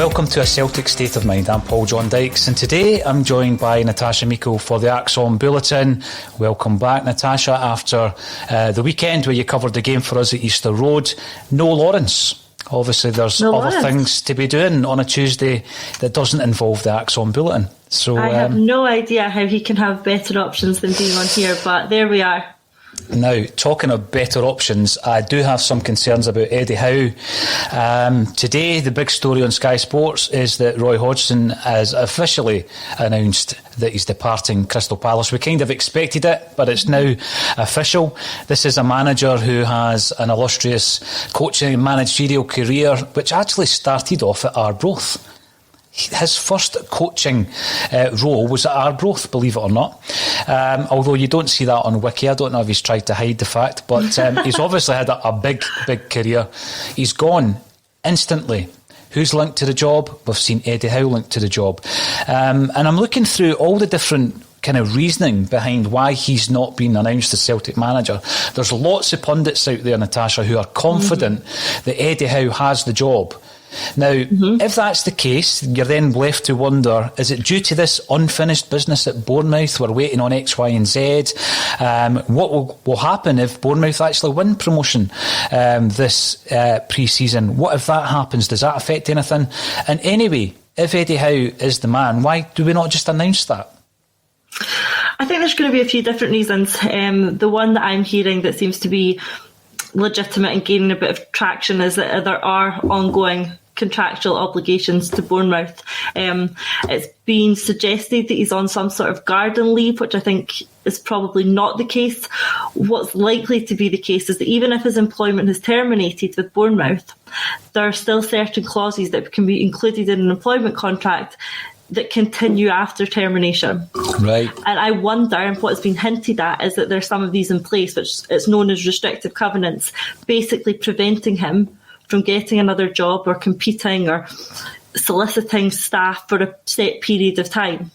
Welcome to A Celtic State of Mind. I'm John Dykes, and today I'm joined by Natasha Meikle for the Axon Bulletin. Welcome back, Natasha, after the weekend where you covered the game for us at Easter Road. No Lawrence. Obviously, there's other things to be doing on a Tuesday that doesn't involve the Axon Bulletin. So I have no idea how he can have better options than being on here, but there we are. Now, talking of better options, I do have some concerns about Eddie Howe. Today, the big story on Sky Sports is that Roy Hodgson has officially announced that he's departing Crystal Palace. We kind of expected it, but it's now official. This is a manager who has an illustrious coaching and managerial career, which actually started off at Arbroath. His first coaching role was at Arbroath, believe it or not. Although you don't see that on Wiki. I don't know if he's tried to hide the fact, but he's obviously had a big career. He's gone instantly. Who's linked to the job? We've seen Eddie Howe linked to the job. And I'm looking through all the different kind of reasoning behind why he's not been announced as Celtic manager. There's lots of pundits out there, Natasha, who are confident that Eddie Howe has the job. Now, if that's the case, you're then left to wonder, is it due to this unfinished business at Bournemouth? We're waiting on X, Y and Z. What will happen if Bournemouth actually win promotion this pre-season? What if that happens? Does that affect anything? And anyway, if Eddie Howe is the man, why do we not just announce that? I think there's going to be a few different reasons. The one that I'm hearing that seems to be legitimate and gaining a bit of traction is that there are ongoing contractual obligations to Bournemouth. It's been suggested that he's on some sort of garden leave, which I think is probably not the case. What's likely to be the case is that even if his employment is terminated with Bournemouth, there are still certain clauses that can be included in an employment contract that continue after termination. Right. And I wonder, and what's been hinted at is that there's some of these in place, which it's known as restrictive covenants, basically preventing him from getting another job or competing or soliciting staff for a set period of time.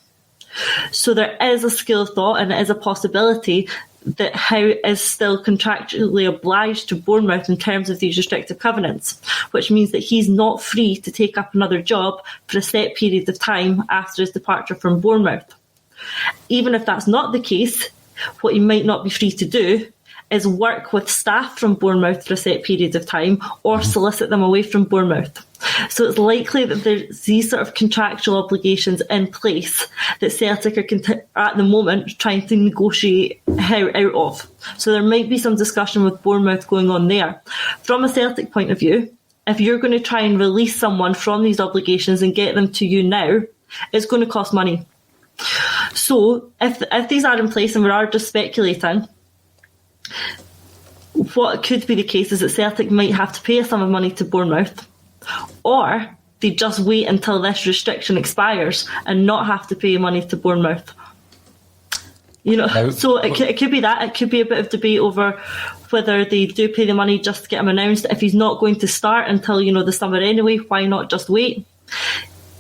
So there is a school of thought, and it is a possibility that Howe is still contractually obliged to Bournemouth in terms of these restrictive covenants, which means that he's not free to take up another job for a set period of time after his departure from Bournemouth. Even if that's not the case, what he might not be free to do is work with staff from Bournemouth for a set period of time or solicit them away from Bournemouth. So it's likely that there's these sort of contractual obligations in place that Celtic are at the moment trying to negotiate how out of. So there might be some discussion with Bournemouth going on there. From a Celtic point of view, if you're going to try and release someone from these obligations and get them to you now, it's going to cost money. So if these are in place, and we are just speculating, what could be the case is that Celtic might have to pay a sum of money to Bournemouth, or they just wait until this restriction expires and not have to pay money to Bournemouth. So it could be that. It could be a bit of debate over whether they do pay the money just to get him announced. If he's not going to start until, the summer anyway, why not just wait?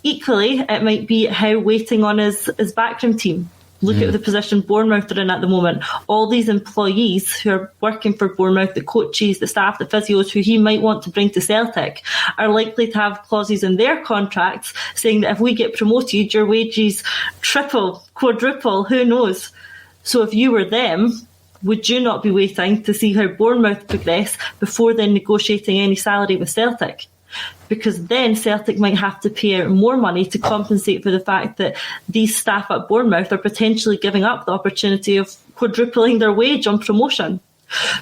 Equally, it might be Howe waiting on his backroom team. Look at the position Bournemouth are in at the moment. All these employees who are working for Bournemouth, the coaches, the staff, the physios who he might want to bring to Celtic, are likely to have clauses in their contracts saying that if we get promoted, your wages triple, quadruple, who knows? So if you were them, would you not be waiting to see how Bournemouth progress before then negotiating any salary with Celtic? Because then Celtic might have to pay out more money to compensate for the fact that these staff at Bournemouth are potentially giving up the opportunity of quadrupling their wage on promotion.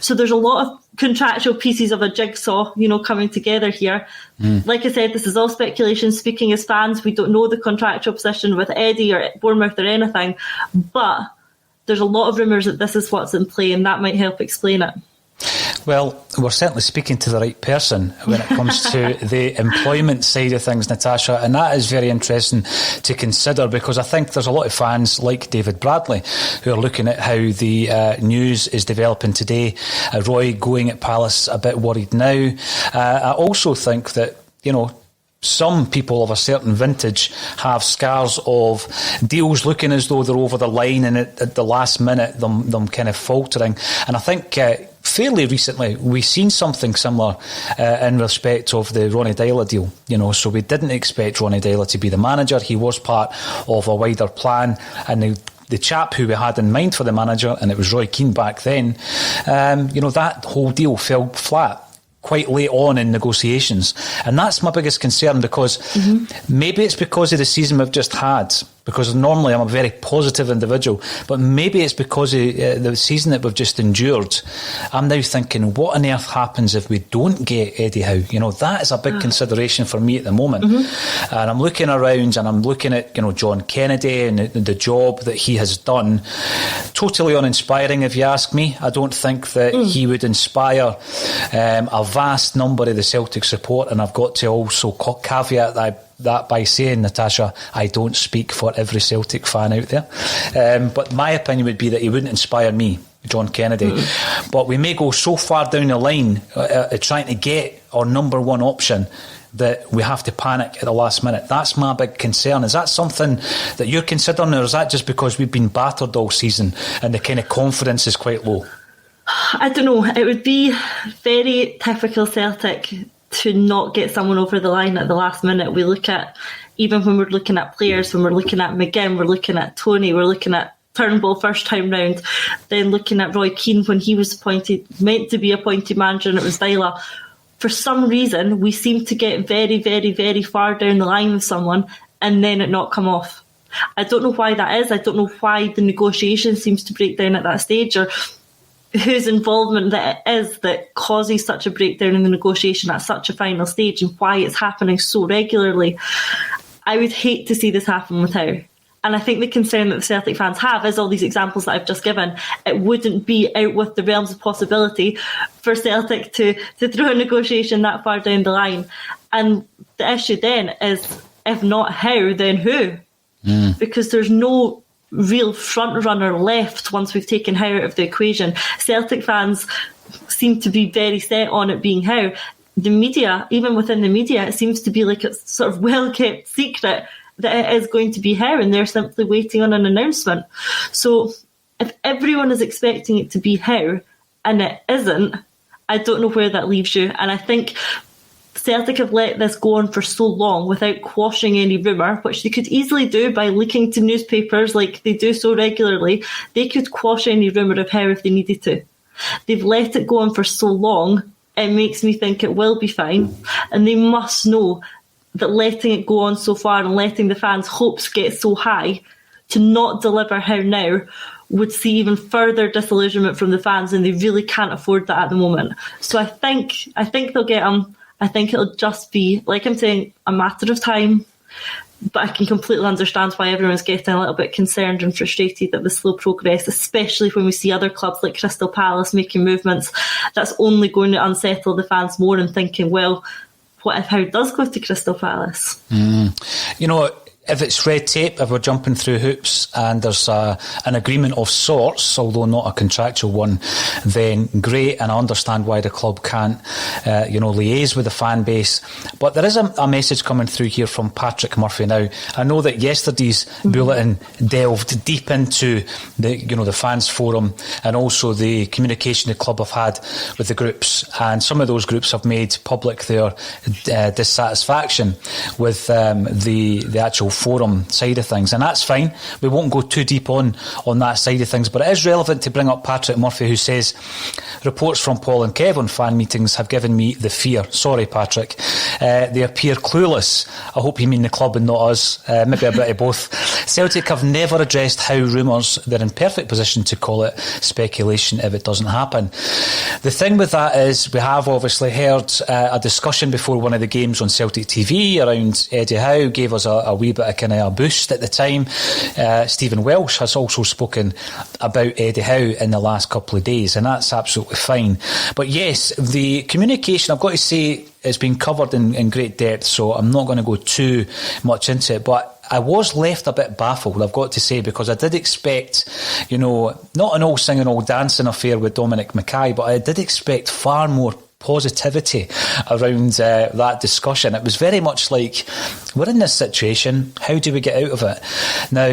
So there's a lot of contractual pieces of a jigsaw, coming together here. Like I said, this is all speculation. Speaking as fans, we don't know the contractual position with Eddie or Bournemouth or anything, but there's a lot of rumours that this is what's in play, and that might help explain it. Well, we're certainly speaking to the right person when it comes to the employment side of things, Natasha, and that is very interesting to consider, because I think there's a lot of fans like David Bradley who are looking at how the news is developing today. Roy going at Palace a bit worried now. I also think that, some people of a certain vintage have scars of deals looking as though they're over the line and at the last minute them kind of faltering. And I think fairly recently, we've seen something similar in respect of the Ronnie Deila deal. So we didn't expect Ronnie Deila to be the manager. He was part of a wider plan, and the chap who we had in mind for the manager, and it was Roy Keane back then, that whole deal fell flat quite late on in negotiations. And that's my biggest concern, because maybe it's because of the season we've just had, because normally I'm a very positive individual, but maybe it's because of the season that we've just endured. I'm now thinking, what on earth happens if we don't get Eddie Howe? That is a big consideration for me at the moment. And I'm looking around and I'm looking at, John Kennedy and the job that he has done. Totally uninspiring, if you ask me. I don't think that he would inspire a vast number of the Celtic support, and I've got to also caveat that by saying, Natasha, I don't speak for every Celtic fan out there, but my opinion would be that he wouldn't inspire me, John Kennedy. But we may go so far down the line trying to get our number one option that we have to panic at the last minute. That's my big concern. Is that something that you're considering, or is that just because we've been battered all season and the kind of confidence is quite low? I don't know. It would be very typical Celtic to not get someone over the line at the last minute. We look at, even when we're looking at players, when we're looking at McGinn, we're looking at Tony, we're looking at Turnbull first time round, then looking at Roy Keane when he was meant to be appointed manager, and it was Deila. For some reason, we seem to get very, very, very far down the line with someone and then it not come off. I don't know why that is. I don't know why the negotiation seems to break down at that stage, or whose involvement that it is that causes such a breakdown in the negotiation at such a final stage, and why it's happening so regularly. I would hate to see this happen with Howe. And I think the concern that the Celtic fans have is all these examples that I've just given. It wouldn't be out with the realms of possibility for Celtic to throw a negotiation that far down the line. And the issue then is, if not Howe, then who? Because there's no real front runner left once we've taken Howe out of the equation. Celtic fans seem to be very set on it being Howe. The media, even within the media, it seems to be like a sort of well-kept secret that it is going to be Howe, and they're simply waiting on an announcement. So if everyone is expecting it to be Howe and it isn't, I don't know where that leaves you. And I think Celtic have let this go on for so long without quashing any rumour, which they could easily do by looking to newspapers like they do so regularly. They could quash any rumour of Howe if they needed to. They've let it go on for so long, it makes me think it will be fine. And they must know that letting it go on so far and letting the fans' hopes get so high to not deliver Howe now would see even further disillusionment from the fans, and they really can't afford that at the moment. So I think they'll get him. I think it'll just be, like I'm saying, a matter of time. But I can completely understand why everyone's getting a little bit concerned and frustrated at the slow progress, especially when we see other clubs like Crystal Palace making movements. That's only going to unsettle the fans more, and thinking, well, what if Howe does go to Crystal Palace? If it's red tape, if we're jumping through hoops and there's an agreement of sorts, although not a contractual one, then great, and I understand why the club can't, liaise with the fan base. But there is a message coming through here from Patrick Murphy now. I know that yesterday's bulletin delved deep into the fans forum and also the communication the club have had with the groups, and some of those groups have made public their dissatisfaction with the actual forum side of things, and that's fine. We won't go too deep on that side of things, but it is relevant to bring up Patrick Murphy, who says, reports from Paul and Kev on fan meetings have given me the fear. Sorry, Patrick. They appear clueless. I hope you mean the club and not us. Maybe a bit of both. Celtic have never addressed how rumours. They're in perfect position to call it speculation if it doesn't happen. The thing with that is, we have obviously heard a discussion before one of the games on Celtic TV around Eddie Howe, gave us a wee bit of kind of a boost at the time. Stephen Welsh has also spoken about Eddie Howe in the last couple of days, and that's absolutely fine. But yes, the communication, I've got to say, it's been covered in great depth, so I'm not going to go too much into it, but I was left a bit baffled, I've got to say, because I did expect, not an all singing, all dancing affair with Dominic Mackay, but I did expect far more positivity around that discussion. It was very much like, we're in this situation, how do we get out of it? Now,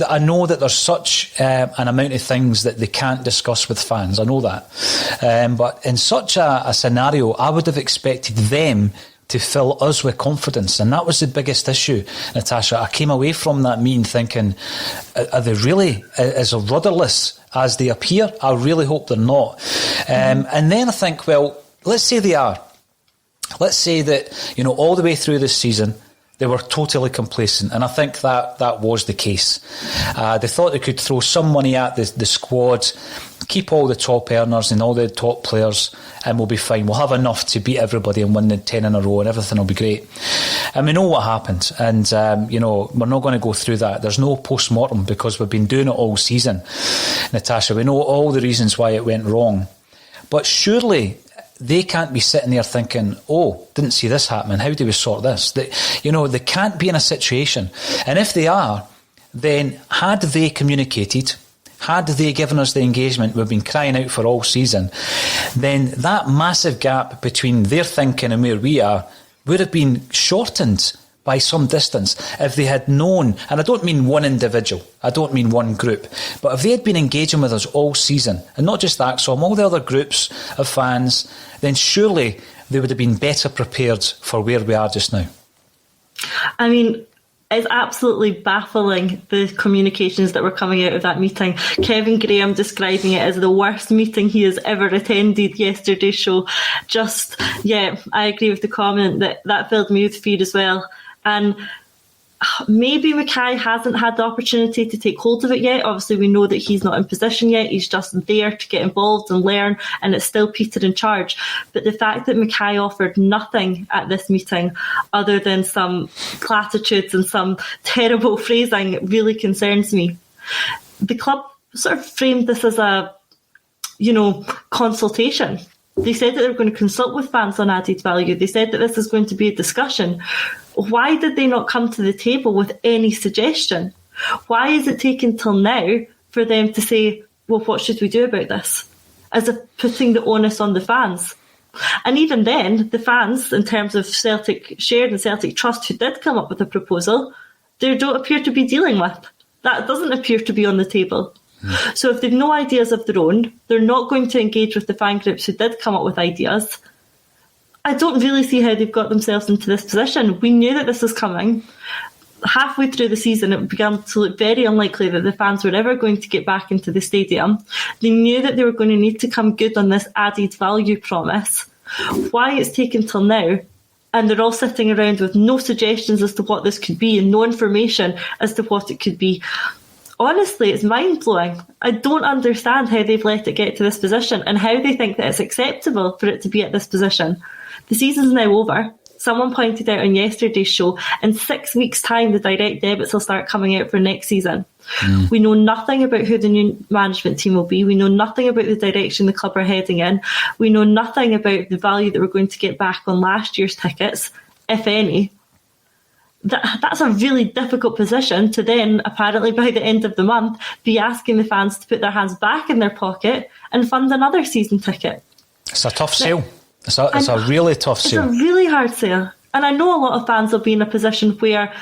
I know that there's such an amount of things that they can't discuss with fans. I know that. But in such a scenario, I would have expected them to fill us with confidence. And that was the biggest issue, Natasha. I came away from that meeting thinking, are they really as rudderless as they appear? I really hope they're not. And then I think, well, let's say they are. Let's say that, all the way through this season, they were totally complacent, and I think that was the case. They thought they could throw some money at the squad, keep all the top earners and all the top players, and we'll be fine. We'll have enough to beat everybody and win the 10 in a row, and everything will be great. And we know what happened, and we're not going to go through that. There's no post-mortem because we've been doing it all season, Natasha. We know all the reasons why it went wrong, but surely they can't be sitting there thinking, oh, didn't see this happening, how do we sort this? They can't be in a situation. And if they are, then had they communicated, had they given us the engagement we've been crying out for all season, then that massive gap between their thinking and where we are would have been shortened by some distance if they had known, and I don't mean one individual, I don't mean one group, but if they had been engaging with us all season, and not just AXOM, all the other groups of fans, then surely they would have been better prepared for where we are just now. I mean, it's absolutely baffling, the communications that were coming out of that meeting. Kevin Graham describing it as the worst meeting he has ever attended yesterday's show. I agree with the comment that filled me with fear as well. And maybe Mackay hasn't had the opportunity to take hold of it yet. Obviously, we know that he's not in position yet. He's just there to get involved and learn, and it's still Peter in charge. But the fact that Mackay offered nothing at this meeting other than some platitudes and some terrible phrasing really concerns me. The club sort of framed this as a, consultation. They said that they were going to consult with fans on added value. They said that this is going to be a discussion. Why did they not come to the table with any suggestion? Why is it taken till now for them to say, well, what should we do about this? As if putting the onus on the fans. And even then, the fans, in terms of Celtic Shared and Celtic Trust, who did come up with a proposal, they don't appear to be dealing with. That doesn't appear to be on the table. So if they've no ideas of their own, they're not going to engage with the fan groups who did come up with ideas. I don't really see how they've got themselves into this position. We knew that this was coming. Halfway through the season, it began to look very unlikely that the fans were ever going to get back into the stadium. They knew that they were going to need to come good on this added value promise. Why it's taken till now, and they're all sitting around with no suggestions as to what this could be and no information as to what it could be. Honestly, it's mind-blowing. I don't understand how they've let it get to this position and how they think that it's acceptable for it to be at this position. The season's now over. Someone pointed out on yesterday's show, in 6 weeks' time, the direct debits will start coming out for next season. We know nothing about who the new management team will be. We know nothing about the direction the club are heading in. We know nothing about the value that we're going to get back on last year's tickets, if any. That's a really difficult position to then, apparently by the end of the month, be asking the fans to put their hands back in their pocket and fund another season ticket. It's a tough sale. It's a really tough sale. It's a really hard sale. And I know a lot of fans will be in a position where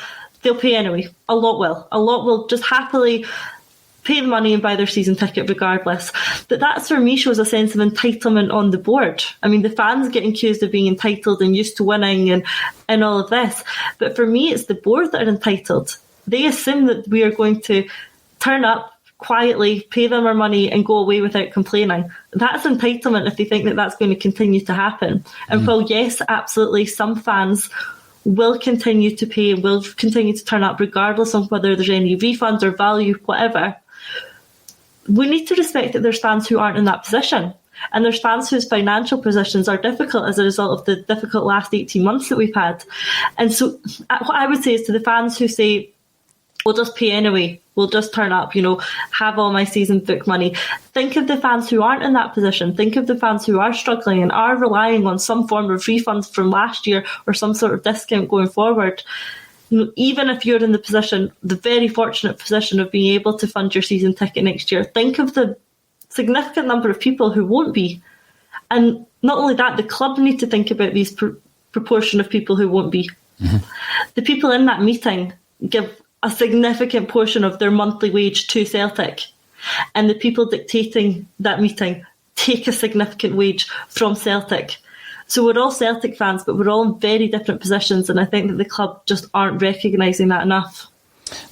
they'll pay anyway. A lot will. A lot will just happily pay the money and buy their season ticket regardless. But that, for me, shows a sense of entitlement on the board. I mean, the fans get accused of being entitled and used to winning and all of this. But for me, it's the board that are entitled. They assume that we are going to turn up quietly, pay them our money and go away without complaining. That's entitlement if they think that that's going to continue to happen. And while, yes, absolutely, some fans will continue to pay and will continue to turn up regardless of whether there's any refunds or value, whatever, we need to respect that there's fans who aren't in that position. And there's fans whose financial positions are difficult as a result of the difficult last 18 months that we've had. And so what I would say is to the fans who say, we'll just pay anyway, we'll just turn up, have all my season book money. Think of the fans who aren't in that position. Think of the fans who are struggling and are relying on some form of refunds from last year or some sort of discount going forward. Even if you're in the very fortunate position of being able to fund your season ticket next year, think of the significant number of people who won't be. And not only that, the club need to think about these proportion of people who won't be. The people in that meeting give a significant portion of their monthly wage to Celtic, and the people dictating that meeting take a significant wage from Celtic. So we're all Celtic fans, but we're all in very different positions, and I think that the club just aren't recognising that enough.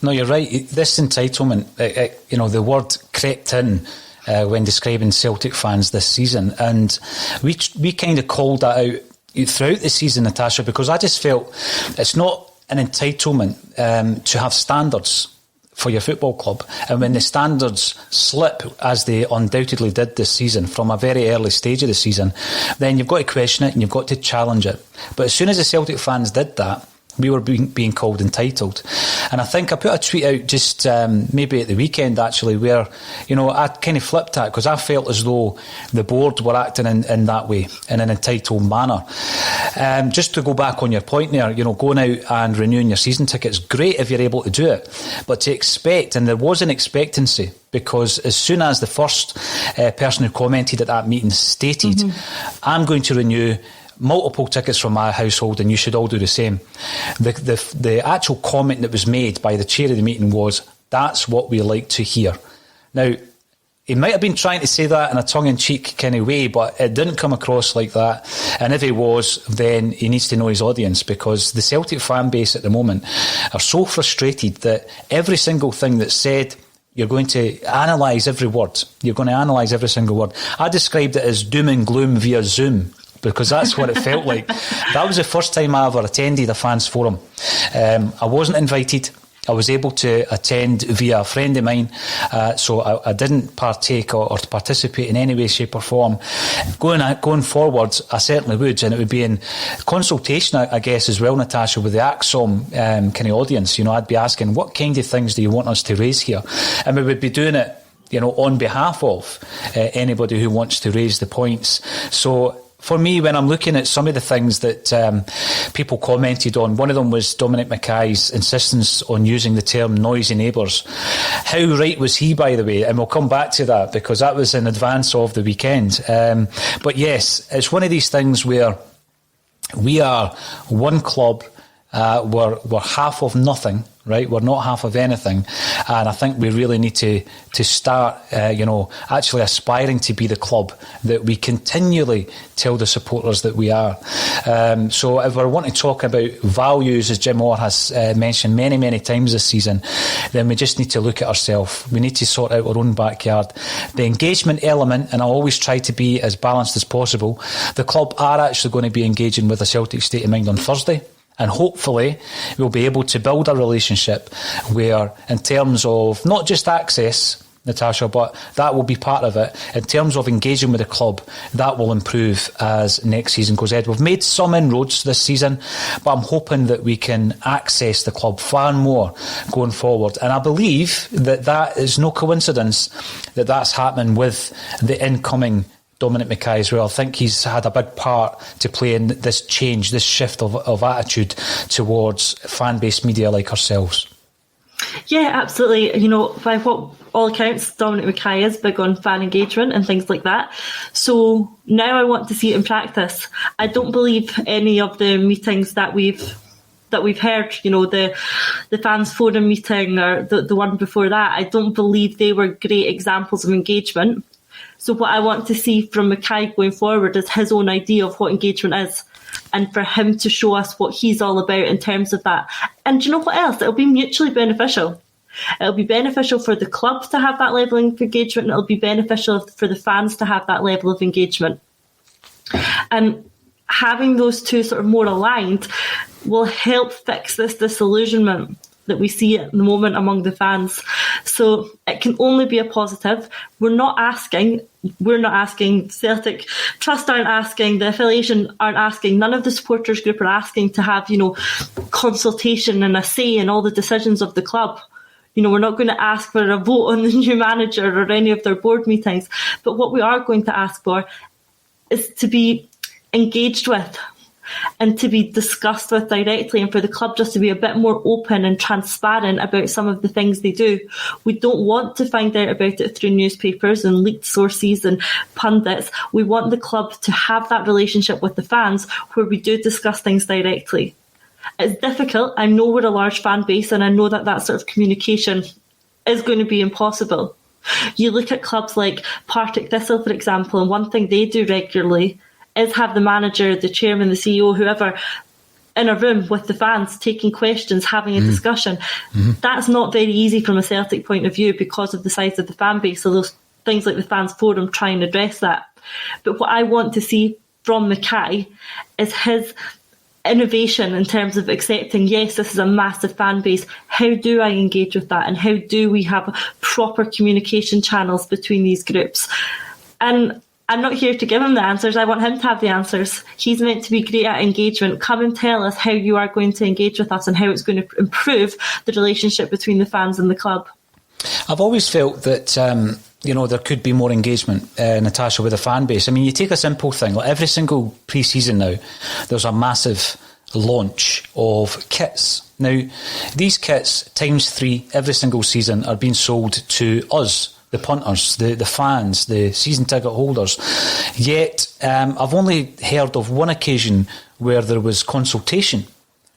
No, you're right. This entitlement, the word crept in when describing Celtic fans this season, and we kind of called that out throughout the season, Natasha, because I just felt it's not an entitlement to have standards for your football club, and when the standards slip, as they undoubtedly did this season from a very early stage of the season, then you've got to question it and you've got to challenge it. But as soon as the Celtic fans did that, we were being called entitled. And I think I put a tweet out just maybe at the weekend, actually, where, I kind of flipped that because I felt as though the board were acting in that way, in an entitled manner. Just to go back on your point there, going out and renewing your season tickets, great if you're able to do it. But to expect, and there was an expectancy, because as soon as the first person who commented at that meeting stated, I'm going to renew multiple tickets from my household and you should all do the same, the actual comment that was made by the chair of the meeting was, that's what we like to hear. Now, he might have been trying to say that in a tongue-in-cheek kind of way, but it didn't come across like that. And if he was, then he needs to know his audience, because the Celtic fan base at the moment are so frustrated that every single thing that's said, you're going to analyse every word. You're going to analyse every single word. I described it as doom and gloom via Zoom, because that's what it felt like. That was the first time I ever attended a fans forum. I wasn't invited. I was able to attend via a friend of mine, so I didn't partake or participate in any way, shape or form. Going forwards, I certainly would, and it would be in consultation, I guess, as well, Natasha, with the AXOM kind of audience. I'd be asking, what kind of things do you want us to raise here? And we would be doing it, on behalf of anybody who wants to raise the points. So for me, when I'm looking at some of the things that people commented on, one of them was Dominic Mackay's insistence on using the term noisy neighbours. How right was he, by the way? And we'll come back to that, because that was in advance of the weekend. But yes, it's one of these things where we are one club, we're half of nothing, right? We're not half of anything. And I think we really need to start, actually aspiring to be the club that we continually tell the supporters that we are. So if we want to talk about values, as Jim Orr has mentioned many, many times this season, then we just need to look at ourselves. We need to sort out our own backyard. The engagement element, and I always try to be as balanced as possible, the club are actually going to be engaging with the Celtic State of Mind on Thursday. And hopefully we'll be able to build a relationship where, in terms of not just access, Natasha, but that will be part of it. In terms of engaging with the club, that will improve as next season goes ahead. We've made some inroads this season, but I'm hoping that we can access the club far more going forward. And I believe that is no coincidence that that's happening with the incoming Dominic Mackay as well. I think he's had a big part to play in this change, this shift of attitude towards fan-based media like ourselves. Yeah, absolutely. By what all accounts, Dominic Mackay is big on fan engagement and things like that. So now I want to see it in practice. I don't believe any of the meetings that we've heard, the fans forum meeting or the one before that, I don't believe they were great examples of engagement. So what I want to see from Mackay going forward is his own idea of what engagement is, and for him to show us what he's all about in terms of that. And do you know what else? It'll be mutually beneficial. It'll be beneficial for the club to have that level of engagement, and it'll be beneficial for the fans to have that level of engagement. And having those two sort of more aligned will help fix this disillusionment that we see at the moment among the fans. So it can only be a positive. We're not asking, Celtic Trust aren't asking, the affiliation aren't asking, none of the supporters group are asking to have, consultation and a say in all the decisions of the club. We're not going to ask for a vote on the new manager or any of their board meetings. But what we are going to ask for is to be engaged with and to be discussed with directly, and for the club just to be a bit more open and transparent about some of the things they do. We don't want to find out about it through newspapers and leaked sources and pundits. We want the club to have that relationship with the fans where we do discuss things directly. It's difficult. I know we're a large fan base, and I know that sort of communication is going to be impossible. You look at clubs like Partick Thistle, for example, and one thing they do regularly is have the manager, the chairman, the CEO, whoever, in a room with the fans, taking questions, having a discussion. That's not very easy from a Celtic point of view because of the size of the fan base. So those things like the Fans Forum try and address that. But what I want to see from Mackay is his innovation in terms of accepting, yes, this is a massive fan base. How do I engage with that? And how do we have proper communication channels between these groups? And I'm not here to give him the answers. I want him to have the answers. He's meant to be great at engagement. Come and tell us how you are going to engage with us and how it's going to improve the relationship between the fans and the club. I've always felt that there could be more engagement, Natasha, with the fan base. I mean, you take a simple thing, like every single pre-season now, there's a massive launch of kits. Now, these kits, times 3, every single season, are being sold to us, the punters, the fans, the season ticket holders. Yet, I've only heard of one occasion where there was consultation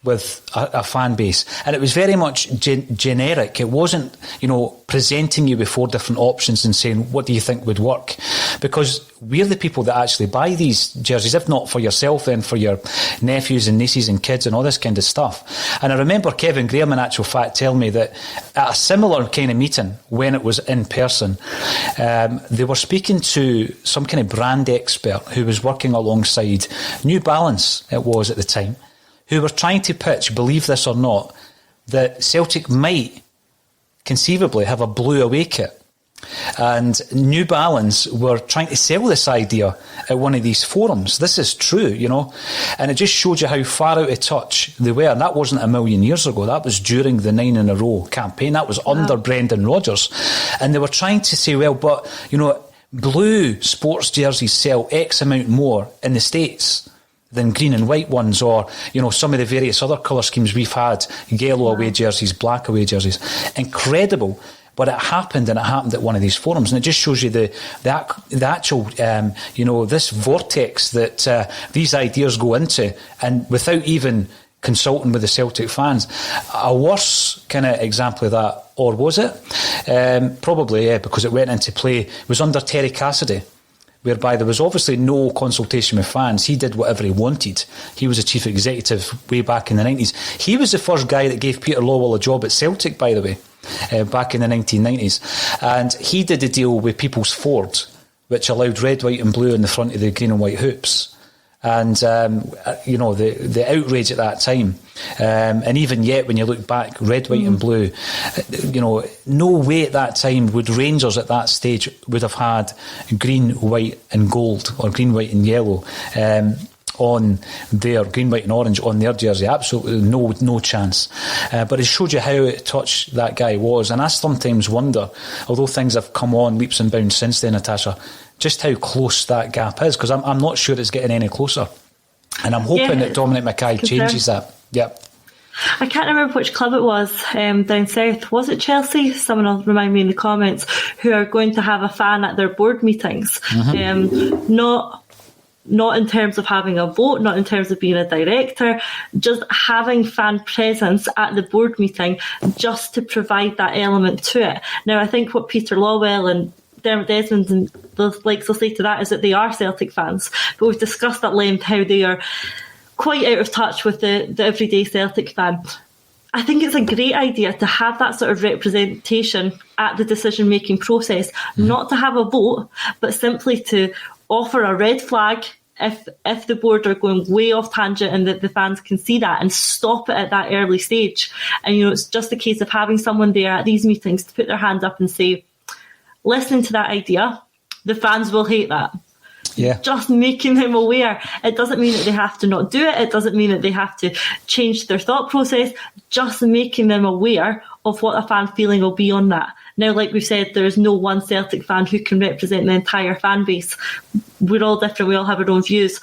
with a fan base, and it was very much generic. It wasn't, presenting you with 4 different options and saying, what do you think would work? Because we're the people that actually buy these jerseys, if not for yourself, then for your nephews and nieces and kids and all this kind of stuff. And I remember Kevin Graham, in actual fact, telling me that at a similar kind of meeting, when it was in person, they were speaking to some kind of brand expert who was working alongside New Balance, it was at the time, who were trying to pitch, believe this or not, that Celtic might conceivably have a blue away kit. And New Balance were trying to sell this idea at one of these forums. This is true, and it just showed you how far out of touch they were. And that wasn't a million years ago. That was during the 9 in a row campaign. That was under Brendan Rodgers. And they were trying to say, well, but, blue sports jerseys sell X amount more in the States than green and white ones, or some of the various other colour schemes we've had, yellow away jerseys, black away jerseys. Incredible, but it happened, and it happened at one of these forums, and it just shows you the actual this vortex that these ideas go into, and without even consulting with the Celtic fans. A worse kind of example of that, or was it? Probably, yeah, because it went into play, was under Terry Cassidy, whereby there was obviously no consultation with fans. He did whatever he wanted. He was a chief executive way back in the 90s. He was the first guy that gave Peter Lawwell a job at Celtic, by the way, back in the 1990s. And he did a deal with People's Ford, which allowed red, white and blue in the front of the green and white hoops. And, the outrage at that time. And even yet, when you look back, red, white and blue, no way at that time would Rangers at that stage would have had green, white and gold, or green, white and yellow on their, green, white and orange on their jersey. Absolutely no chance. But it showed you how out of touch that guy was. And I sometimes wonder, although things have come on leaps and bounds since then, Natasha, just how close that gap is, because I'm not sure it's getting any closer. And I'm hoping that Dominic Mackay changes that. Yep. I can't remember which club it was down south. Was it Chelsea? Someone will remind me in the comments, who are going to have a fan at their board meetings. Not in terms of having a vote, not in terms of being a director, just having fan presence at the board meeting, just to provide that element to it. Now, I think what Peter Lawwell and Dermot Desmond and the likes will say to that is that they are Celtic fans, but we've discussed at length how they are quite out of touch with the everyday Celtic fan. I think it's a great idea to have that sort of representation at the decision-making process, not to have a vote, but simply to offer a red flag if the board are going way off tangent, and that the fans can see that and stop it at that early stage. And, it's just a case of having someone there at these meetings to put their hand up and say, listening to that idea, the fans will hate that. Yeah. Just making them aware. It doesn't mean that they have to not do it. It doesn't mean that they have to change their thought process. Just making them aware of what a fan feeling will be on that. Now, like we've said, there is no one Celtic fan who can represent the entire fan base. We're all different. We all have our own views.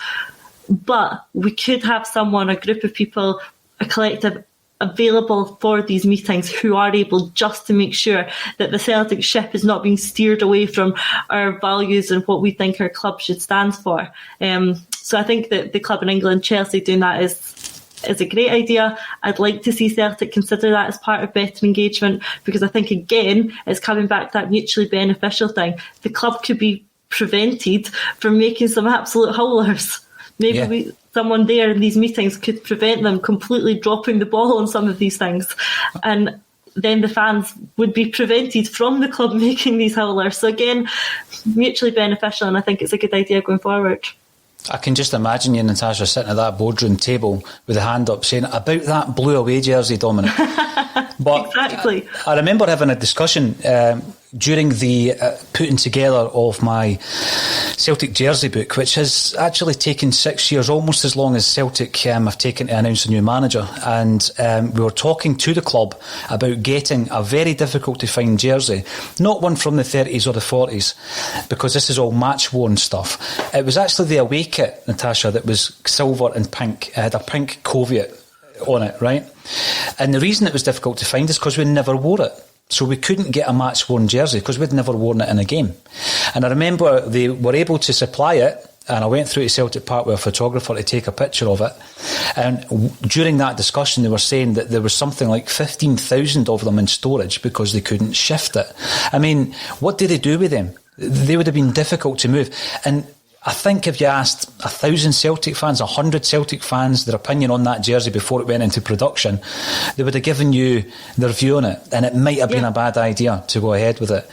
But we could have someone, a group of people, a collective available for these meetings who are able just to make sure that the Celtic ship is not being steered away from our values and what we think our club should stand for. So I think that the club in England, Chelsea, doing that is is a great idea. I'd like to see Celtic consider that as part of better engagement, because I think, again, it's coming back to that mutually beneficial thing. The club could be prevented from making some absolute howlers. Maybe someone there in these meetings could prevent them completely dropping the ball on some of these things. And then the fans would be prevented from the club making these howlers. So again, mutually beneficial, and I think it's a good idea going forward. I can just imagine you, Natasha, sitting at that boardroom table with a hand up saying, about that blue away jersey, Dominic. But exactly. I remember having a discussion during the putting together of my Celtic jersey book, which has actually taken 6 years, almost as long as Celtic have taken to announce a new manager. And we were talking to the club about getting a very difficult to find jersey, not one from the 30s or the 40s, because this is all match-worn stuff. It was actually the away kit, Natasha, that was silver and pink. It had a pink caveat on it, right? And the reason it was difficult to find is because we never wore it. So we couldn't get a match-worn jersey because we'd never worn it in a game. And I remember they were able to supply it, and I went through to Celtic Park with a photographer to take a picture of it. And during that discussion, they were saying that there was something like 15,000 of them in storage because they couldn't shift it. I mean, what did they do with them? They would have been difficult to move. And I think if you asked 1,000 Celtic fans, 100 Celtic fans, their opinion on that jersey before it went into production, they would have given you their view on it, and it might have been a bad idea to go ahead with it.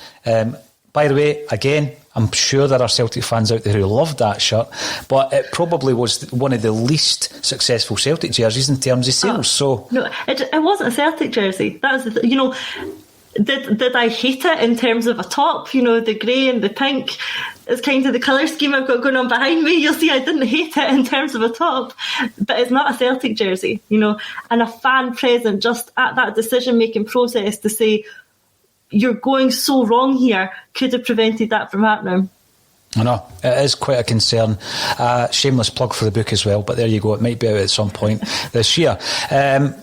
By the way, again, I'm sure there are Celtic fans out there who loved that shirt, but it probably was one of the least successful Celtic jerseys in terms of sales. No, it wasn't a Celtic jersey. That was Did I hate it in terms of a top? The grey and the pink is kind of the colour scheme I've got going on behind me. You'll see I didn't hate it in terms of a top, but it's not a Celtic jersey, and a fan present just at that decision-making process to say, you're going so wrong here, could have prevented that from happening. I know, it is quite a concern. Shameless plug for the book as well, but there you go, it might be out at some point this year.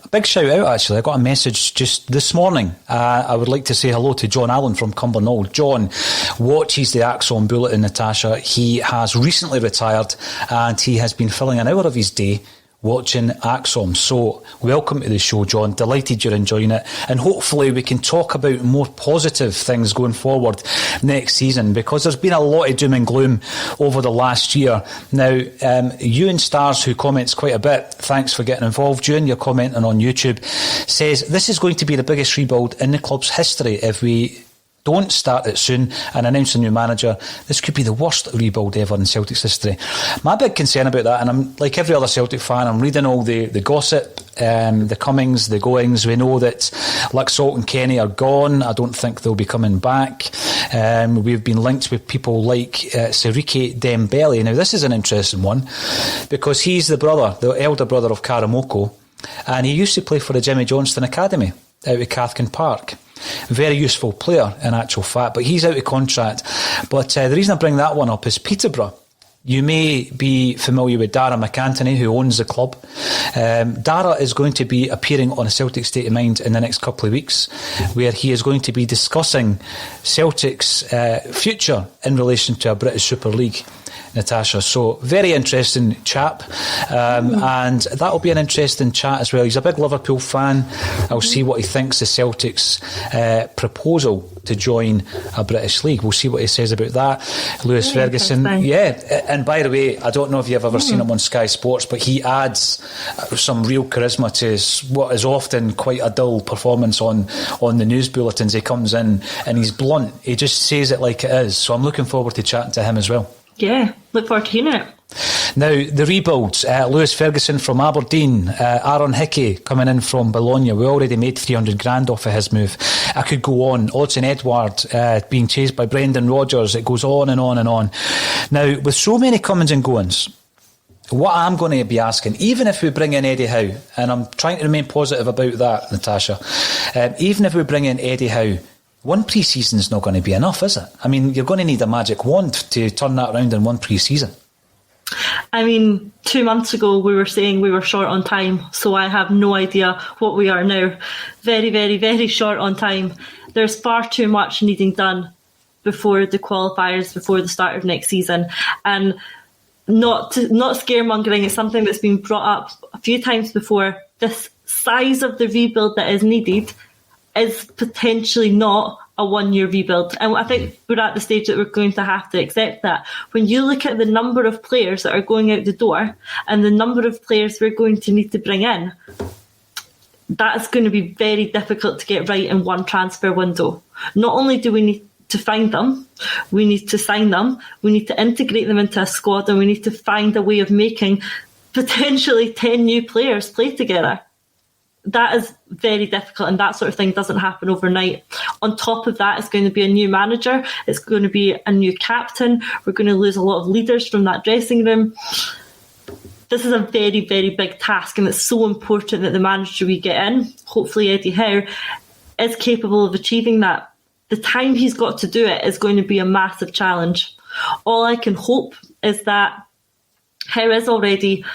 Big shout out, actually. I got a message just this morning. I would like to say hello to John Allen from Cumbernauld. John watches the ACSOM Bulletin, Natasha. He has recently retired and he has been filling an hour of his day watching ACSOM. So welcome to the show, John. Delighted you're enjoying it, and hopefully we can talk about more positive things going forward next season, because there's been a lot of doom and gloom over the last year. Now, Ewan Stars, who comments quite a bit, thanks for getting involved. Ewan, you're commenting on YouTube, says this is going to be the biggest rebuild in the club's history if we don't start it soon and announce a new manager. This could be the worst rebuild ever in Celtic's history. My big concern about that, and I'm like every other Celtic fan, I'm reading all the gossip, the comings, the goings. We know that Laxalt and Kenny are gone. I don't think they'll be coming back. We've been linked with people like Siriki Dembele. Now, this is an interesting one because he's the elder brother of Karamoko, and he used to play for the Jimmy Johnston Academy out at Cathkin Park. Very useful player in actual fact, but he's out of contract. But the reason I bring that one up is Peterborough. You may be familiar with Dara McAntony, who owns the club. Dara is going to be appearing on a Celtic State of Mind in the next couple of weeks, where he is going to be discussing Celtic's future in relation to a British Super League, Natasha. So, very interesting chap. And that'll be an interesting chat as well. He's a big Liverpool fan. I'll see what he thinks of Celtic's proposal to join a British league. We'll see what he says about that. Lewis Ferguson. Yeah, and by the way, I don't know if you've ever seen him on Sky Sports, but he adds some real charisma to what is often quite a dull performance on the news bulletins. He comes in and he's blunt. He just says it like it is. So I'm looking forward to chatting to him as well. Yeah, look forward to hearing it. Now, the rebuilds, Lewis Ferguson from Aberdeen, Aaron Hickey coming in from Bologna. We already made 300 grand off of his move. I could go on. Odsonne Edouard being chased by Brendan Rodgers. It goes on and on and on. Now, with so many comings and goings, what I'm going to be asking, even if we bring in Eddie Howe, and I'm trying to remain positive about that, Natasha, even if we bring in Eddie Howe, one pre-season is not going to be enough, is it? I mean, you're going to need a magic wand to turn that around in one pre-season. I mean, 2 months ago we were saying we were short on time, so I have no idea what we are now. Very, very, very short on time. There's far too much needing done before the qualifiers, before the start of next season. And not scaremongering, it's something that's been brought up few times before, this size of the rebuild that is needed is potentially not a one-year rebuild. And I think we're at the stage that we're going to have to accept that. When you look at the number of players that are going out the door and the number of players we're going to need to bring in, that's going to be very difficult to get right in one transfer window. Not only do we need to find them, we need to sign them, we need to integrate them into a squad, and we need to find a way of making potentially 10 new players play together. That is very difficult, and that sort of thing doesn't happen overnight. On top of that, it's going to be a new manager, it's going to be a new captain, we're going to lose a lot of leaders from that dressing room. This is a very, very big task, and it's so important that the manager we get in, hopefully Eddie Howe, is capable of achieving that. The time he's got to do it is going to be a massive challenge. All I can hope is that Howe is already,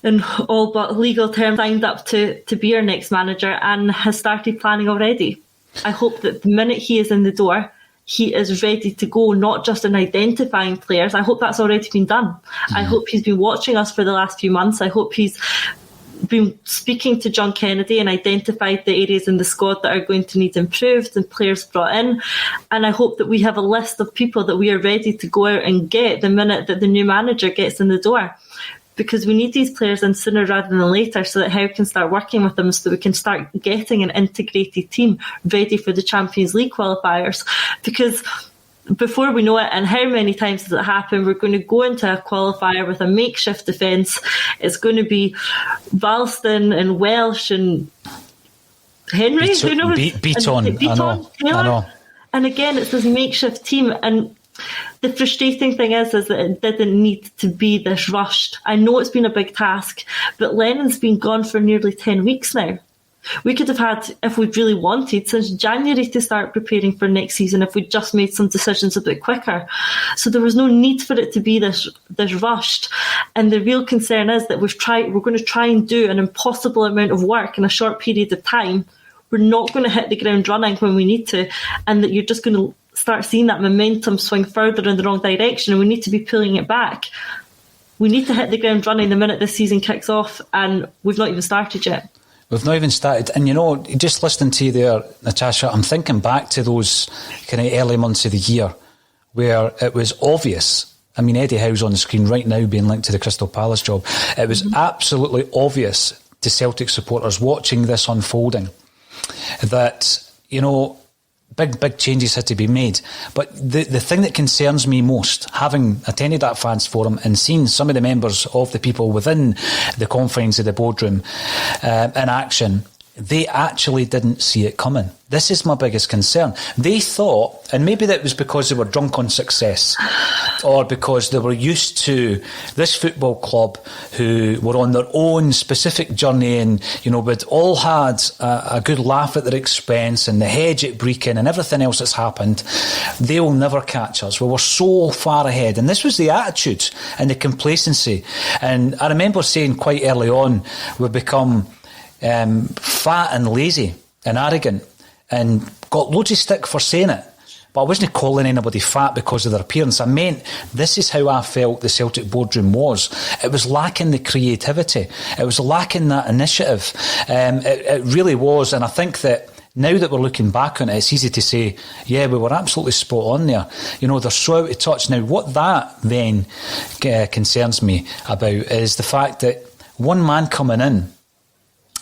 in all but legal terms, signed up to be our next manager and has started planning already. I hope that the minute he is in the door, he is ready to go, not just in identifying players. I hope that's already been done. I hope he's been watching us for the last few months. I hope he's been speaking to John Kennedy and identified the areas in the squad that are going to need improved and players brought in. And I hope that we have a list of people that we are ready to go out and get the minute that the new manager gets in the door. Because we need these players in sooner rather than later so that Howe can start working with them, so that we can start getting an integrated team ready for the Champions League qualifiers. Because before we know it, and how many times has it happened, we're going to go into a qualifier with a makeshift defence. It's going to be Ralston and Welsh and Henry. Beaton. I know. And again, it's this makeshift team. And the frustrating thing is that it didn't need to be this rushed. I know it's been a big task, but Lennon's been gone for nearly 10 weeks now. We could have had, if we'd really wanted, since January to start preparing for next season if we'd just made some decisions a bit quicker. So there was no need for it to be this rushed. And the real concern is that we're going to try and do an impossible amount of work in a short period of time. We're not going to hit the ground running when we need to, and that you're just going to start seeing that momentum swing further in the wrong direction, and we need to be pulling it back. We need to hit the ground running the minute this season kicks off, and we've not even started yet. We've not even started. And, just listening to you there, Natasha, I'm thinking back to those kind of early months of the year where it was obvious. I mean, Eddie Howe's on the screen right now being linked to the Crystal Palace job. It was absolutely obvious to Celtic supporters watching this unfolding that, big changes had to be made. But the thing that concerns me most, having attended that fans forum and seen some of the members of the people within the confines of the boardroom in action, they actually didn't see it coming. This is my biggest concern. They thought, and maybe that was because they were drunk on success, or because they were used to this football club who were on their own specific journey and, we'd all had a good laugh at their expense and the hedge at Brecon and everything else that's happened. They will never catch us. We were so far ahead. And this was the attitude and the complacency. And I remember saying quite early on, we've become fat and lazy and arrogant, and got loads of stick for saying it. But I wasn't calling anybody fat because of their appearance. I meant this is how I felt the Celtic boardroom was. It was lacking the creativity. It was lacking that initiative. It really was. And I think that now that we're looking back on it, it's easy to say, yeah, we were absolutely spot on there. They're so out of touch. Now, what that then concerns me about is the fact that one man coming in,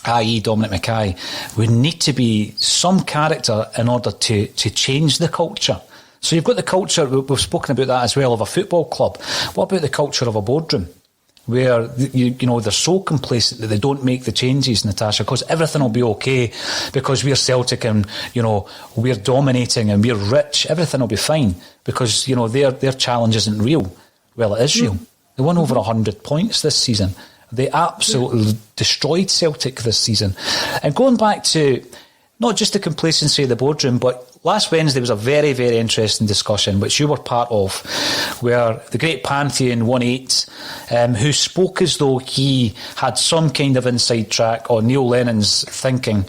i.e. Dominic Mackay, would need to be some character in order to change the culture. So you've got the culture, we've spoken about that as well, of a football club. What about the culture of a boardroom? Where, they're so complacent that they don't make the changes, Natasha, because everything will be okay, because we're Celtic and, we're dominating and we're rich. Everything will be fine because, their challenge isn't real. Well, it is real. They won over 100 points this season. They absolutely destroyed Celtic this season. And going back to not just the complacency of the boardroom, but last Wednesday was a very, very interesting discussion, which you were part of, where the great Pantheon 1-8, who spoke as though he had some kind of inside track on Neil Lennon's thinking,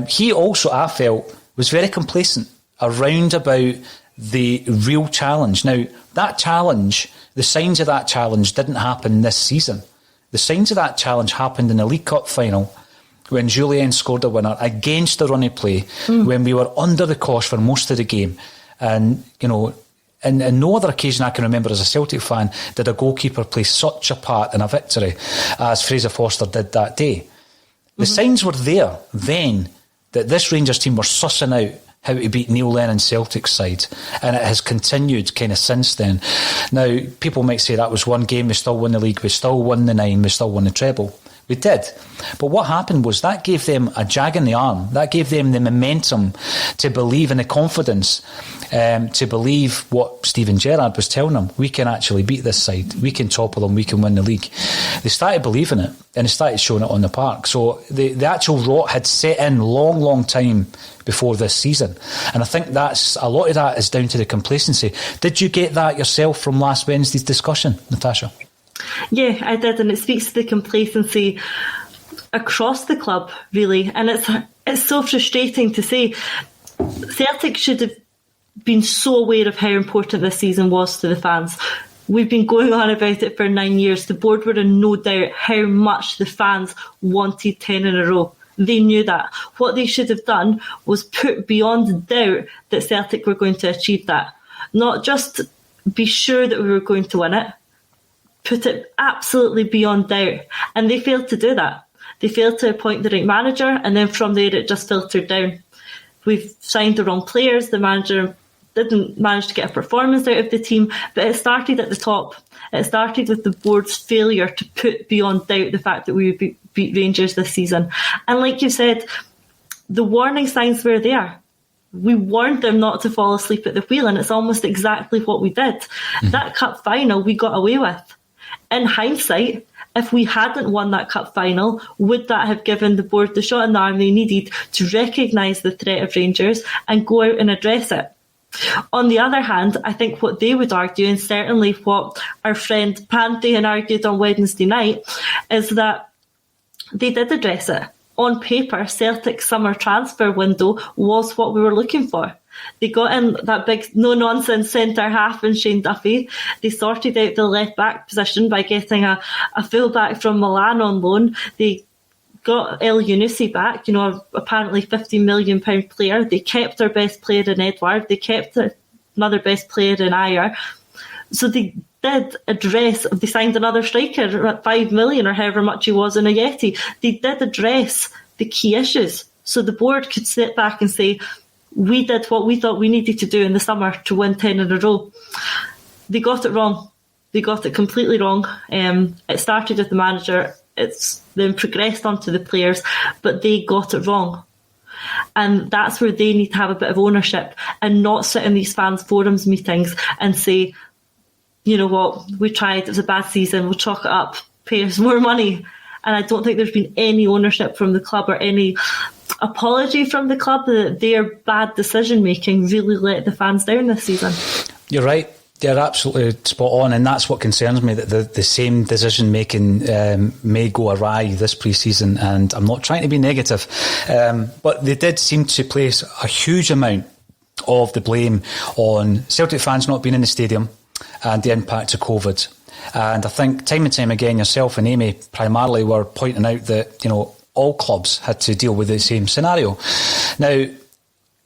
he also, I felt, was very complacent around about the real challenge. Now, that challenge, the signs of that challenge didn't happen this season. The signs of that challenge happened in the League Cup final when Julien scored a winner against the run of play, when we were under the cosh for most of the game. And, you know, in no other occasion I can remember as a Celtic fan did a goalkeeper play such a part in a victory as Fraser Forster did that day. The signs were there then that this Rangers team were sussing out how to beat Neil Lennon's Celtic side, and it has continued kind of since then. Now, people might say that was one game, we still won the league, we still won the 9, we still won the treble. We did. But what happened was that gave them a jag in the arm. That gave them the momentum to believe in the confidence, to believe what Steven Gerrard was telling them. We can actually beat this side. We can topple them. We can win the league. They started believing it, and they started showing it on the park. So the actual rot had set in long time before this season. And I think that's a lot of that is down to the complacency. Did you get that yourself from last Wednesday's discussion, Natasha? Yeah, I did, and it speaks to the complacency across the club, really. And it's so frustrating to say. Celtic should have been so aware of how important this season was to the fans. We've been going on about it for 9 years. The board were in no doubt how much the fans wanted 10 in a row. They knew that. What they should have done was put beyond doubt that Celtic were going to achieve that. Not just be sure that we were going to win it, put it absolutely beyond doubt. And they failed to do that. They failed to appoint the right manager, and then from there it just filtered down. We've signed the wrong players. The manager didn't manage to get a performance out of the team, but it started at the top. It started with the board's failure to put beyond doubt the fact that we would beat Rangers this season. And like you said, the warning signs were there. We warned them not to fall asleep at the wheel, and it's almost exactly what we did. That cup final we got away with. In hindsight, if we hadn't won that cup final, would that have given the board the shot in the arm they needed to recognise the threat of Rangers and go out and address it? On the other hand, I think what they would argue, and certainly what our friend Pantheon argued on Wednesday night, is that they did address it. On paper, Celtic's summer transfer window was what we were looking for. They got in that big no-nonsense centre-half in Shane Duffy. They sorted out the left-back position by getting a full-back from Milan on loan. They got El Yunusi back, apparently £50 million player. They kept their best player in Edward. They kept another best player in Ayer. So they did address, they signed another striker at $5 million or however much he was in Ayeti. They did address the key issues. So the board could sit back and say, we did what we thought we needed to do in the summer to win 10 in a row. They got it wrong. They got it completely wrong. It started with the manager. It's then progressed onto the players, but they got it wrong. And that's where they need to have a bit of ownership and not sit in these fans' forums meetings and say, you know what, we tried, it was a bad season, we'll chalk it up, pay us more money. And I don't think there's been any ownership from the club or any apology from the club that their bad decision-making really let the fans down this season. You're right. You're absolutely spot on, and that's what concerns me, that the same decision-making may go awry this pre-season, and I'm not trying to be negative, but they did seem to place a huge amount of the blame on Celtic fans not being in the stadium and the impact of COVID. And I think time and time again, yourself and Amy primarily were pointing out that, all clubs had to deal with the same scenario. Now,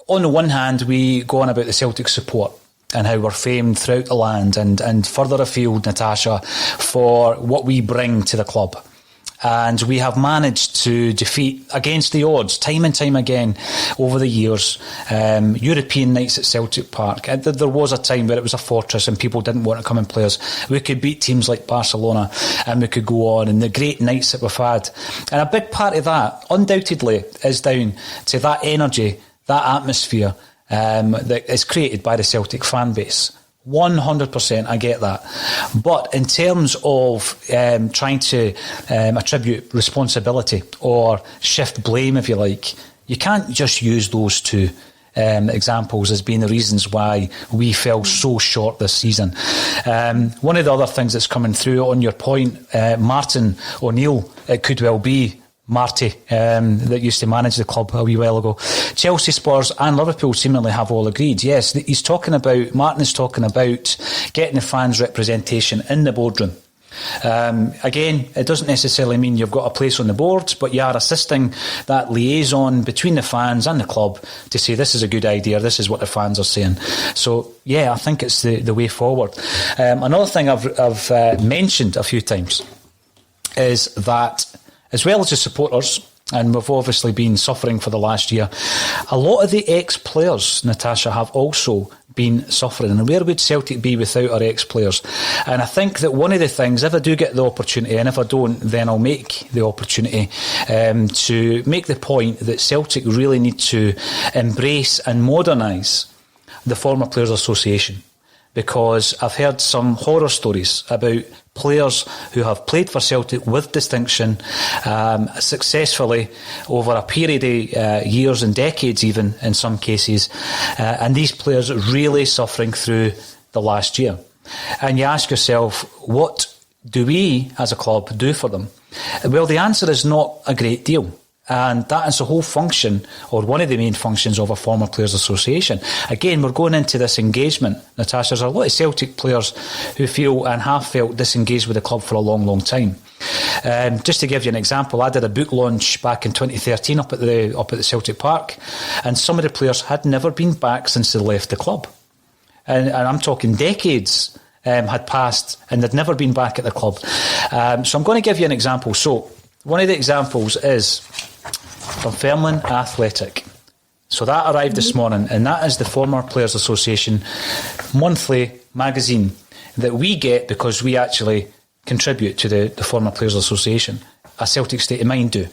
on the one hand, we go on about the Celtic support and how we're famed throughout the land and further afield, Natasha, for what we bring to the club. And we have managed to defeat, against the odds, time and time again over the years, European nights at Celtic Park. There was a time where it was a fortress and people didn't want to come and play us. We could beat teams like Barcelona and we could go on, and the great nights that we've had. And a big part of that, undoubtedly, is down to that energy, that atmosphere that is created by the Celtic fan base. 100%, I get that. But in terms of trying to attribute responsibility or shift blame, if you like, you can't just use those two examples as being the reasons why we fell so short this season. One of the other things that's coming through on your point, Martin O'Neill, it could well be Marty, that used to manage the club a wee while ago. Chelsea, Spurs and Liverpool seemingly have all agreed. Yes, Martin is talking about getting the fans' representation in the boardroom. Again, it doesn't necessarily mean you've got a place on the board, but you are assisting that liaison between the fans and the club to say this is a good idea, this is what the fans are saying. So yeah, I think it's the way forward. Another thing I've mentioned a few times is that, as well as the supporters, and we've obviously been suffering for the last year, a lot of the ex-players, Natasha, have also been suffering. And where would Celtic be without our ex-players? And I think that one of the things, if I do get the opportunity, and if I don't, then I'll make the opportunity to make the point that Celtic really need to embrace and modernise the Former Players Association. Because I've heard some horror stories about players who have played for Celtic with distinction successfully over a period of years and decades even in some cases, and these players really suffering through the last year. And you ask yourself, what do we as a club do for them? Well, the answer is not a great deal. And that is the whole function, or one of the main functions of a Former Players Association. Again, we're going into this engagement. Natasha, there's a lot of Celtic players who feel and have felt disengaged with the club for a long, long time. Just to give you an example, I did a book launch back in 2013 up at the Celtic Park, and some of the players had never been back since they left the club. And I'm talking decades had passed, and they'd never been back at the club. So I'm going to give you an example. So one of the examples is from Fairland Athletic. So that arrived this morning, and that is the Former Players Association monthly magazine that we get because we actually contribute to the Former Players Association. A Celtic State of Mind do.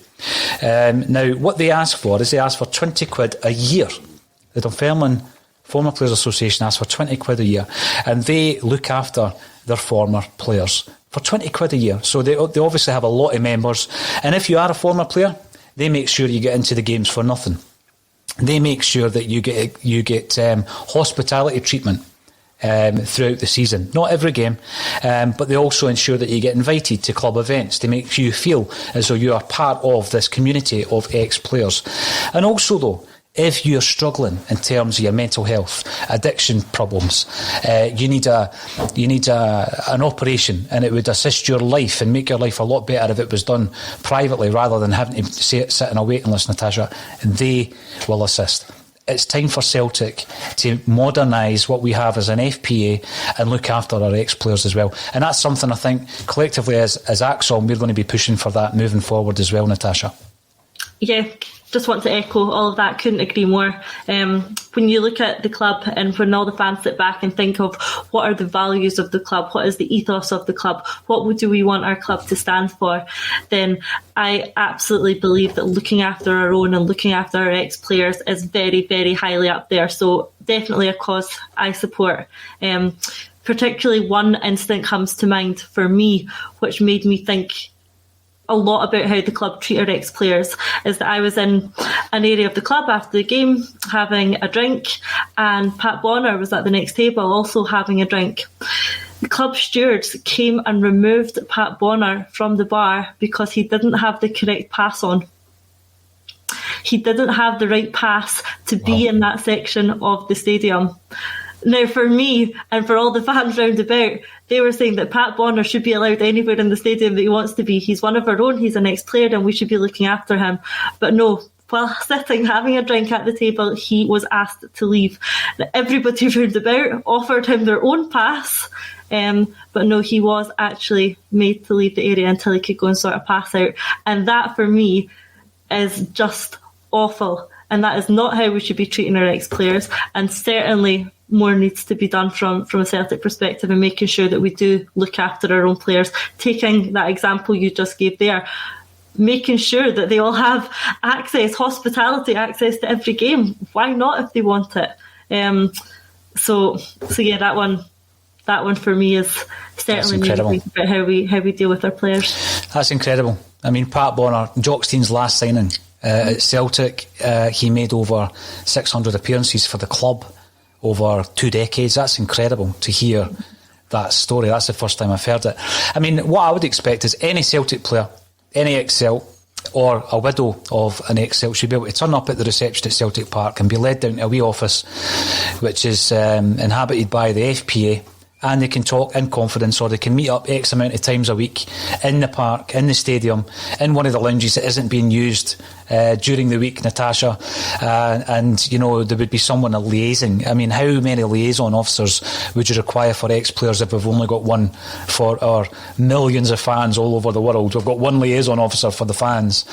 Now, what they ask for is they ask for £20 a year. The Dunfermline Former Players Association asks for £20 a year, and they look after their former players for £20 a year. So they obviously have a lot of members, and if you are a former player, they make sure you get into the games for nothing. They make sure that you get hospitality treatment throughout the season. Not every game, but they also ensure that you get invited to club events to make you feel as though you are part of this community of ex-players. And also, though, if you're struggling in terms of your mental health, addiction problems, you need an operation, and it would assist your life and make your life a lot better if it was done privately rather than having to sit in a waiting list, Natasha. They will assist. It's time for Celtic to modernise what we have as an FPA and look after our ex-players as well. And that's something I think collectively as AXOM we're going to be pushing for that moving forward as well, Natasha. Yeah, just want to echo all of that. Couldn't agree more. When you look at the club and when all the fans sit back and think of what are the values of the club, what is the ethos of the club, what do we want our club to stand for, then I absolutely believe that looking after our own and looking after our ex-players is very, very highly up there. So definitely a cause I support. Particularly one incident comes to mind for me, which made me think a lot about how the club treat our ex-players, is that I was in an area of the club after the game having a drink, and Pat Bonner was at the next table also having a drink. The club stewards came and removed Pat Bonner from the bar because he didn't have the correct pass on. He didn't have the right pass to be in that section of the stadium. Now, for me and for all the fans round about, they were saying that Pat Bonner should be allowed anywhere in the stadium that he wants to be. He's one of our own, he's an ex-player, and we should be looking after him. But no, while sitting, having a drink at the table, he was asked to leave. Everybody round about offered him their own pass, but no, he was actually made to leave the area until he could go and sort of pass out. And that, for me, is just awful. And that is not how we should be treating our ex-players, and certainly more needs to be done from a Celtic perspective and making sure that we do look after our own players. Taking that example you just gave there, making sure that they all have access, hospitality access to every game. Why not if they want it? So yeah, that one for me is certainly maybe about how we deal with our players. That's incredible. I mean, Pat Bonner, Jockstein's last signing at Celtic, he made over 600 appearances for the club over 2 decades. That's incredible to hear that story. That's the first time I've heard it. I mean, what I would expect is any Celtic player, any ex-Celt or a widow of an ex-Celt should be able to turn up at the reception at Celtic Park and be led down to a wee office which is inhabited by the FPA, and they can talk in confidence, or they can meet up X amount of times a week in the park, in the stadium, in one of the lounges that isn't being used during the week, Natasha, and you know, there would be someone liaising. I mean, how many liaison officers would you require for ex-players if we've only got one for our millions of fans all over the world? We've got one liaison officer for the fans.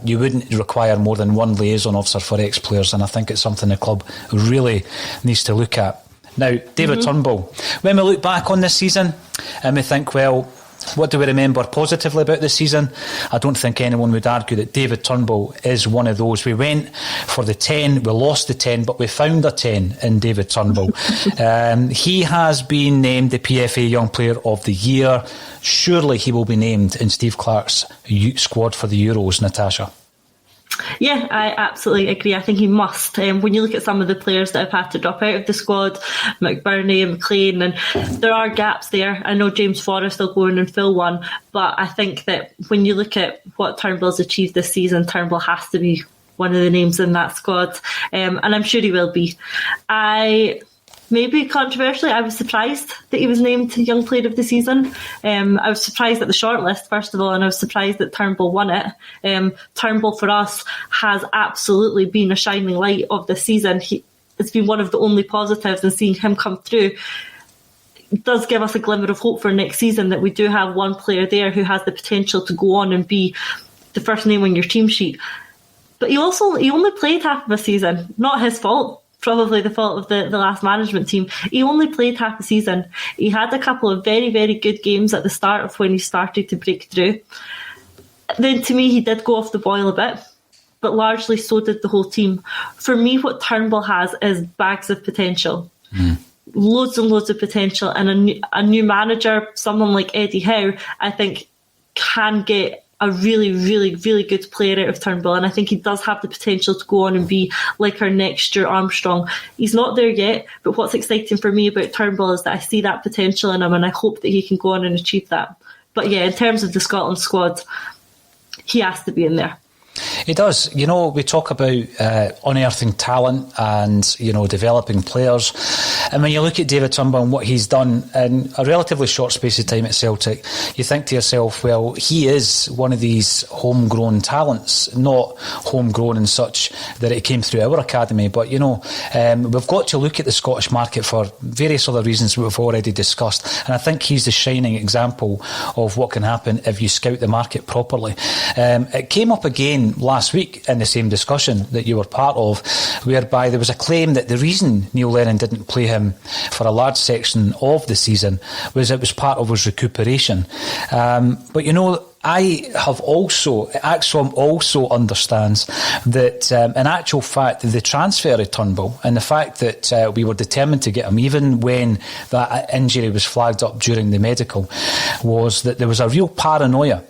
You wouldn't require more than one liaison officer for ex-players, and I think it's something the club really needs to look at. Now, David Turnbull, when we look back on this season and we think, well, what do we remember positively about this season? I don't think anyone would argue that David Turnbull is one of those. We went for the 10, we lost the 10, but we found a 10 in David Turnbull. He has been named the PFA Young Player of the Year. Surely he will be named in Steve Clarke's squad for the Euros, Natasha. Yeah, I absolutely agree. I think he must. When you look at some of the players that have had to drop out of the squad, McBurney and McLean, and there are gaps there. I know James Forrest will go in and fill one, but I think that when you look at what Turnbull's achieved this season, Turnbull has to be one of the names in that squad, and I'm sure he will be. Maybe controversially, I was surprised that he was named Young Player of the Season. I was surprised at the shortlist, first of all, and I was surprised that Turnbull won it. Turnbull, for us, has absolutely been a shining light of the season. It's been one of the only positives, and seeing him come through does give us a glimmer of hope for next season, that we do have one player there who has the potential to go on and be the first name on your team sheet. But he only played half of a season. Not his fault. Probably the fault of the last management team. He only played half the season. He had a couple of very, very good games at the start of when he started to break through. Then to me, he did go off the boil a bit, but largely so did the whole team. For me, what Turnbull has is bags of potential. Loads and loads of potential. And a new manager, someone like Eddie Howe, I think can get a really, really, really good player out of Turnbull, and I think he does have the potential to go on and be like our next Stuart Armstrong. He's not there yet, but what's exciting for me about Turnbull is that I see that potential in him, and I hope that he can go on and achieve that. But yeah, in terms of the Scotland squad, he has to be in there. He does. You know, we talk about unearthing talent and, you know, developing players. And when you look at David Turnbull and what he's done in a relatively short space of time at Celtic, you think to yourself, well, he is one of these homegrown talents, not homegrown in such that it came through our academy. But, you know, we've got to look at the Scottish market for various other reasons we've already discussed. And I think he's the shining example of what can happen if you scout the market properly. It came up again last week in the same discussion that you were part of, whereby there was a claim that the reason Neil Lennon didn't play him for a large section of the season was it was part of his recuperation. But you know, Axom also understands that in actual fact the transfer of Turnbull and the fact that we were determined to get him even when that injury was flagged up during the medical, was that there was a real paranoia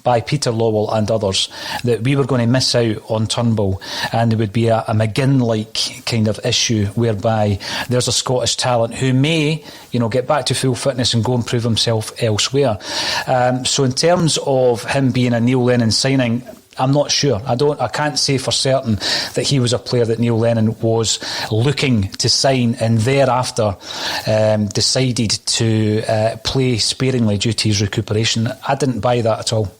by Peter Lawwell and others that we were going to miss out on Turnbull, and there would be a McGinn-like kind of issue whereby there's a Scottish talent who may, you know, get back to full fitness and go and prove himself elsewhere. So in terms of him being a Neil Lennon signing, I'm not sure. I can't say for certain that he was a player that Neil Lennon was looking to sign and thereafter decided to play sparingly due to his recuperation. I didn't buy that at all.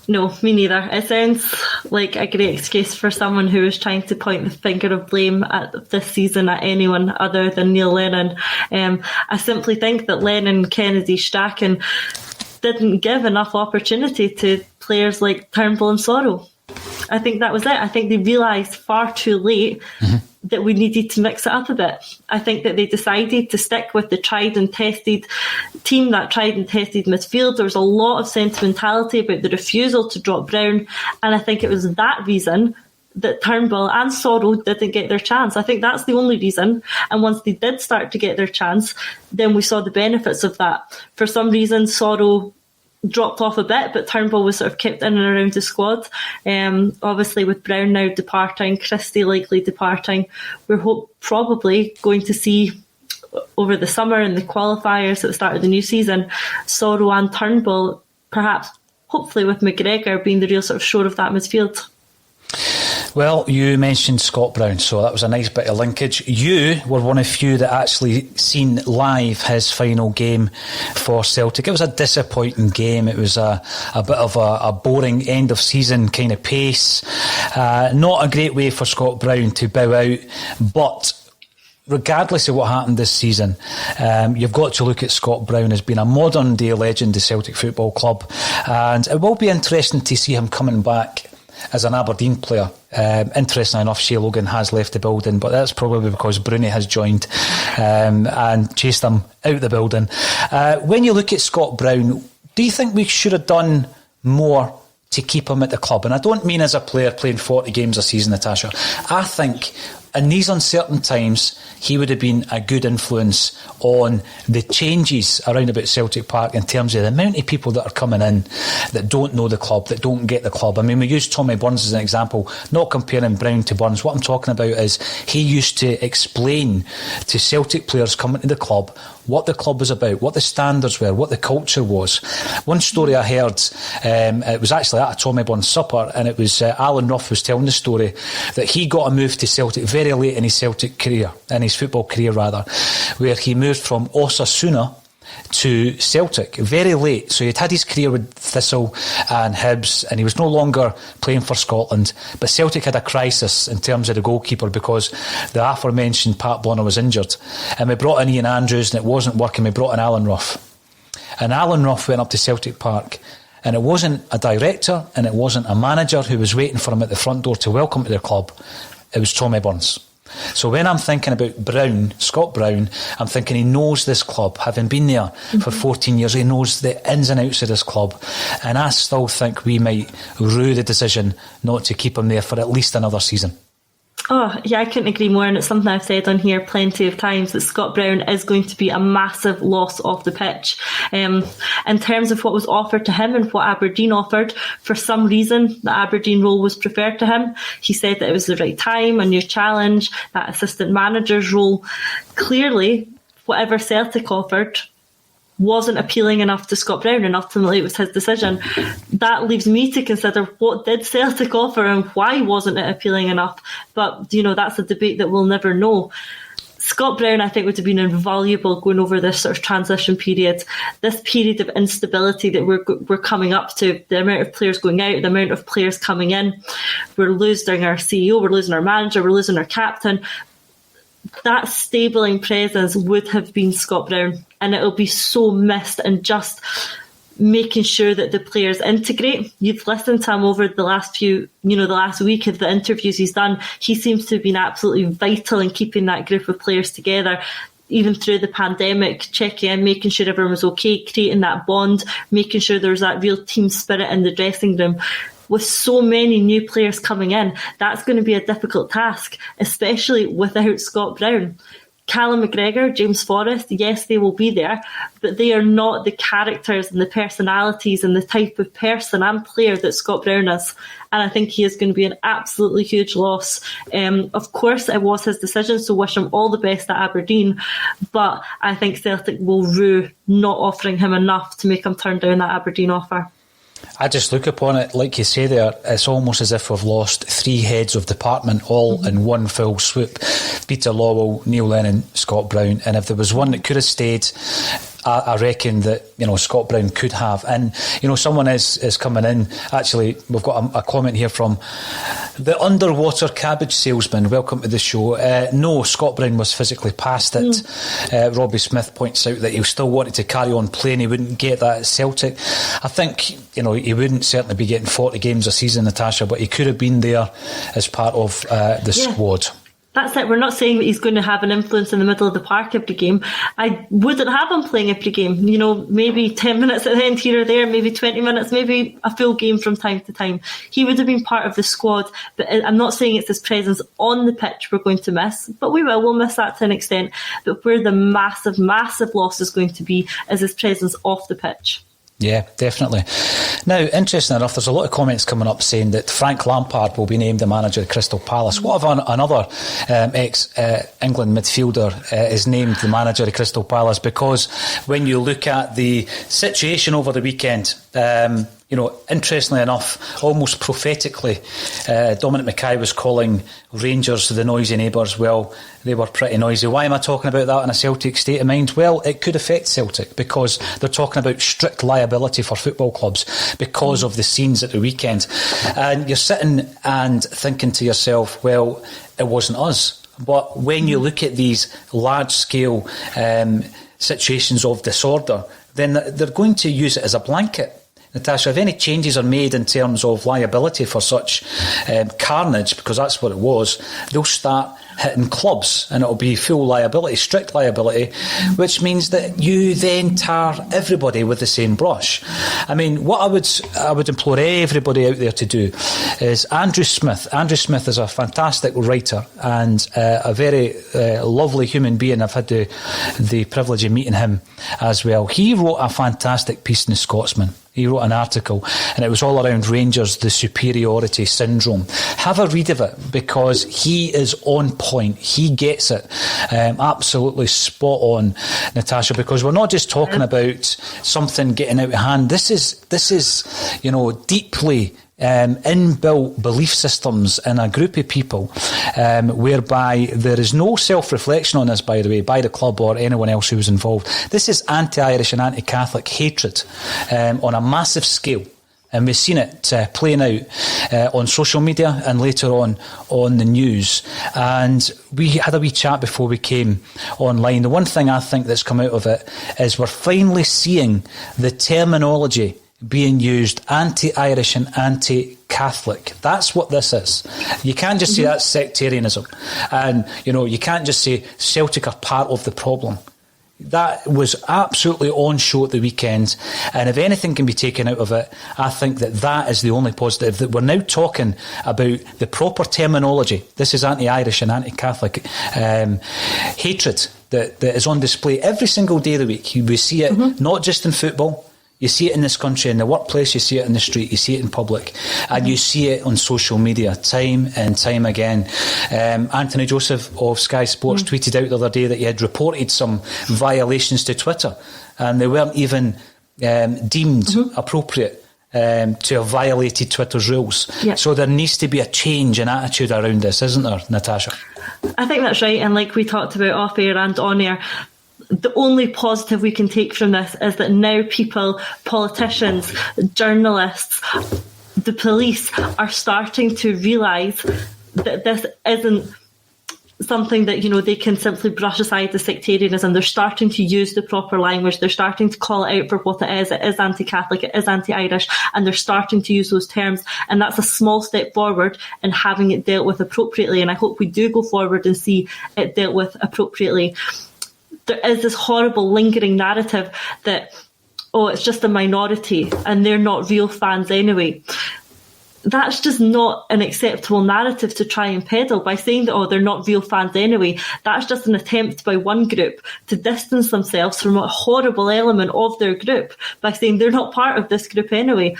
No, me neither. It sounds like a great excuse for someone who is trying to point the finger of blame at this season at anyone other than Neil Lennon. I simply think that Lennon, Kennedy, Strachan didn't give enough opportunity to players like Turnbull and Sorrow. I think that was it. I think they realised far too late that we needed to mix it up a bit. I think that they decided to stick with the tried and tested team, that tried and tested midfield. There was a lot of sentimentality about the refusal to drop Brown, and I think it was that reason that Turnbull and Sorrow didn't get their chance. I think that's the only reason. And once they did start to get their chance, then we saw the benefits of that. For some reason, Sorrow dropped off a bit, but Turnbull was sort of kept in and around the squad. Obviously, with Brown now departing, Christie likely departing, we're probably going to see over the summer and the qualifiers at the start of the new season, Sorrow and Turnbull, perhaps, hopefully with McGregor being the real sort of shore of that midfield. Well, you mentioned Scott Brown, so that was a nice bit of linkage. You were one of few that actually seen live his final game for Celtic. It was a disappointing game. It was a bit of a boring end of season kind of pace. Not a great way for Scott Brown to bow out, but regardless of what happened this season, you've got to look at Scott Brown as being a modern day legend of Celtic Football Club, and it will be interesting to see him coming back as an Aberdeen player. Interesting enough, Shea Logan has left the building, but that's probably because Bruni has joined and chased him out the building. When you look at Scott Brown, do you think we should have done more to keep him at the club? And I don't mean as a player playing 40 games a season, Natasha. I think in these uncertain times, he would have been a good influence on the changes around about Celtic Park in terms of the amount of people that are coming in that don't know the club, that don't get the club. I mean, we use Tommy Burns as an example, not comparing Brown to Burns. What I'm talking about is he used to explain to Celtic players coming to the club what the club was about, what the standards were, what the culture was. One story I heard, it was actually at a Tommy Burns supper, and it was Alan Ruff was telling the story that he got a move to Celtic very late in his Celtic career, in his football career rather, where he moved from Osasuna to Celtic very late. So he'd had his career with Thistle and Hibs, and he was no longer playing for Scotland, but Celtic had a crisis in terms of the goalkeeper because the aforementioned Pat Bonner was injured, and we brought in Ian Andrews and it wasn't working. We brought in Alan Ruff, and Alan Ruff went up to Celtic Park, and it wasn't a director and it wasn't a manager who was waiting for him at the front door to welcome to their club. It was Tommy Burns. So when I'm thinking about Brown, Scott Brown, I'm thinking he knows this club, having been there for 14 years. He knows the ins and outs of this club, and I still think we might rue the decision not to keep him there for at least another season. Oh, yeah, I couldn't agree more, and it's something I've said on here plenty of times, that Scott Brown is going to be a massive loss off the pitch. In terms of what was offered to him and what Aberdeen offered, for some reason the Aberdeen role was preferred to him. He said that it was the right time, a new challenge, that assistant manager's role. Clearly, whatever Celtic offered wasn't appealing enough to Scott Brown, and ultimately it was his decision. That leaves me to consider, what did Celtic offer and why wasn't it appealing enough? But, that's a debate that we'll never know. Scott Brown, I think, would have been invaluable going over this sort of transition period, this period of instability that we're coming up to, the amount of players going out, the amount of players coming in. We're losing our CEO, we're losing our manager, we're losing our captain. That stabling presence would have been Scott Brown, and it'll be so missed, and just making sure that the players integrate. You've listened to him over the last the last week of the interviews he's done. He seems to have been absolutely vital in keeping that group of players together, even through the pandemic, checking in, making sure everyone was okay, creating that bond, making sure there was that real team spirit in the dressing room. With so many new players coming in, that's going to be a difficult task, especially without Scott Brown. Callum McGregor, James Forrest, yes, they will be there, but they are not the characters and the personalities and the type of person and player that Scott Brown is. And I think he is going to be an absolutely huge loss. Of course, it was his decision, so wish him all the best at Aberdeen. But I think Celtic will rue not offering him enough to make him turn down that Aberdeen offer. I just look upon it, like you say there, it's almost as if we've lost three heads of department all in one fell swoop. Peter Lawwell, Neil Lennon, Scott Brown. And if there was one that could have stayed, I reckon that, Scott Brown could have. And, someone is coming in. Actually, we've got a comment here from the underwater cabbage salesman. Welcome to the show. No, Scott Brown was physically past it. Robbie Smith points out that he still wanted to carry on playing. He wouldn't get that at Celtic. I think, he wouldn't certainly be getting 40 games a season, Natasha, but he could have been there as part of the squad. That's it. We're not saying that he's going to have an influence in the middle of the park every game. I wouldn't have him playing every game. Maybe 10 minutes at the end here or there, maybe 20 minutes, maybe a full game from time to time. He would have been part of the squad, but I'm not saying it's his presence on the pitch we're going to miss, but we'll miss that to an extent. But where the massive, massive loss is going to be is his presence off the pitch. Yeah, definitely. Now, interesting enough, there's a lot of comments coming up saying that Frank Lampard will be named the manager of Crystal Palace. What if another ex-England midfielder is named the manager of Crystal Palace? Because when you look at the situation over the weekend, interestingly enough, almost prophetically, Dominic Mackay was calling Rangers the noisy neighbours. Well, they were pretty noisy. Why am I talking about that in a Celtic State of Mind? Well, it could affect Celtic because they're talking about strict liability for football clubs because of the scenes at the weekend. And you're sitting and thinking to yourself, well, it wasn't us. But when you look at these large-scale situations of disorder, then they're going to use it as a blanket. Natasha, if any changes are made in terms of liability for such carnage, because that's what it was, they'll start hitting clubs and it'll be full liability, strict liability, which means that you then tar everybody with the same brush. I mean, what I would implore everybody out there to do is Andrew Smith. Andrew Smith is a fantastic writer and a very lovely human being. I've had the privilege of meeting him as well. He wrote a fantastic piece in The Scotsman. He wrote an article and it was all around Rangers, the superiority syndrome. Have a read of it because he is on point. He gets it absolutely spot on, Natasha, because we're not just talking about something getting out of hand. This is deeply inbuilt belief systems in a group of people whereby there is no self-reflection on this, by the way, by the club or anyone else who was involved. This is anti-Irish and anti-Catholic hatred on a massive scale. And we've seen it playing out on social media and later on the news. And we had a wee chat before we came online. The one thing I think that's come out of it is we're finally seeing the terminology being used, anti-Irish and anti-Catholic. That's what this is. You can't just say that's sectarianism. And, you can't just say Celtic are part of the problem. That was absolutely on show at the weekend. And if anything can be taken out of it, I think that is the only positive. That we're now talking about the proper terminology. This is anti-Irish and anti-Catholic hatred that is on display every single day of the week. We see it not just in football. You see it in this country, in the workplace, you see it in the street, you see it in public, and you see it on social media time and time again. Anthony Joseph of Sky Sports tweeted out the other day that he had reported some violations to Twitter, and they weren't even deemed appropriate to have violated Twitter's rules. Yep. So there needs to be a change in attitude around this, isn't there, Natasha? I think that's right, and like we talked about off air and on air, the only positive we can take from this is that now people, politicians, journalists, the police are starting to realise that this isn't something that, they can simply brush aside as sectarianism. They're starting to use the proper language. They're starting to call it out for what it is. It is anti-Catholic, it is anti-Irish, and they're starting to use those terms. And that's a small step forward in having it dealt with appropriately. And I hope we do go forward and see it dealt with appropriately. There is this horrible lingering narrative that, it's just a minority and they're not real fans anyway. That's just not an acceptable narrative to try and peddle by saying that, they're not real fans anyway. That's just an attempt by one group to distance themselves from a horrible element of their group by saying they're not part of this group anyway.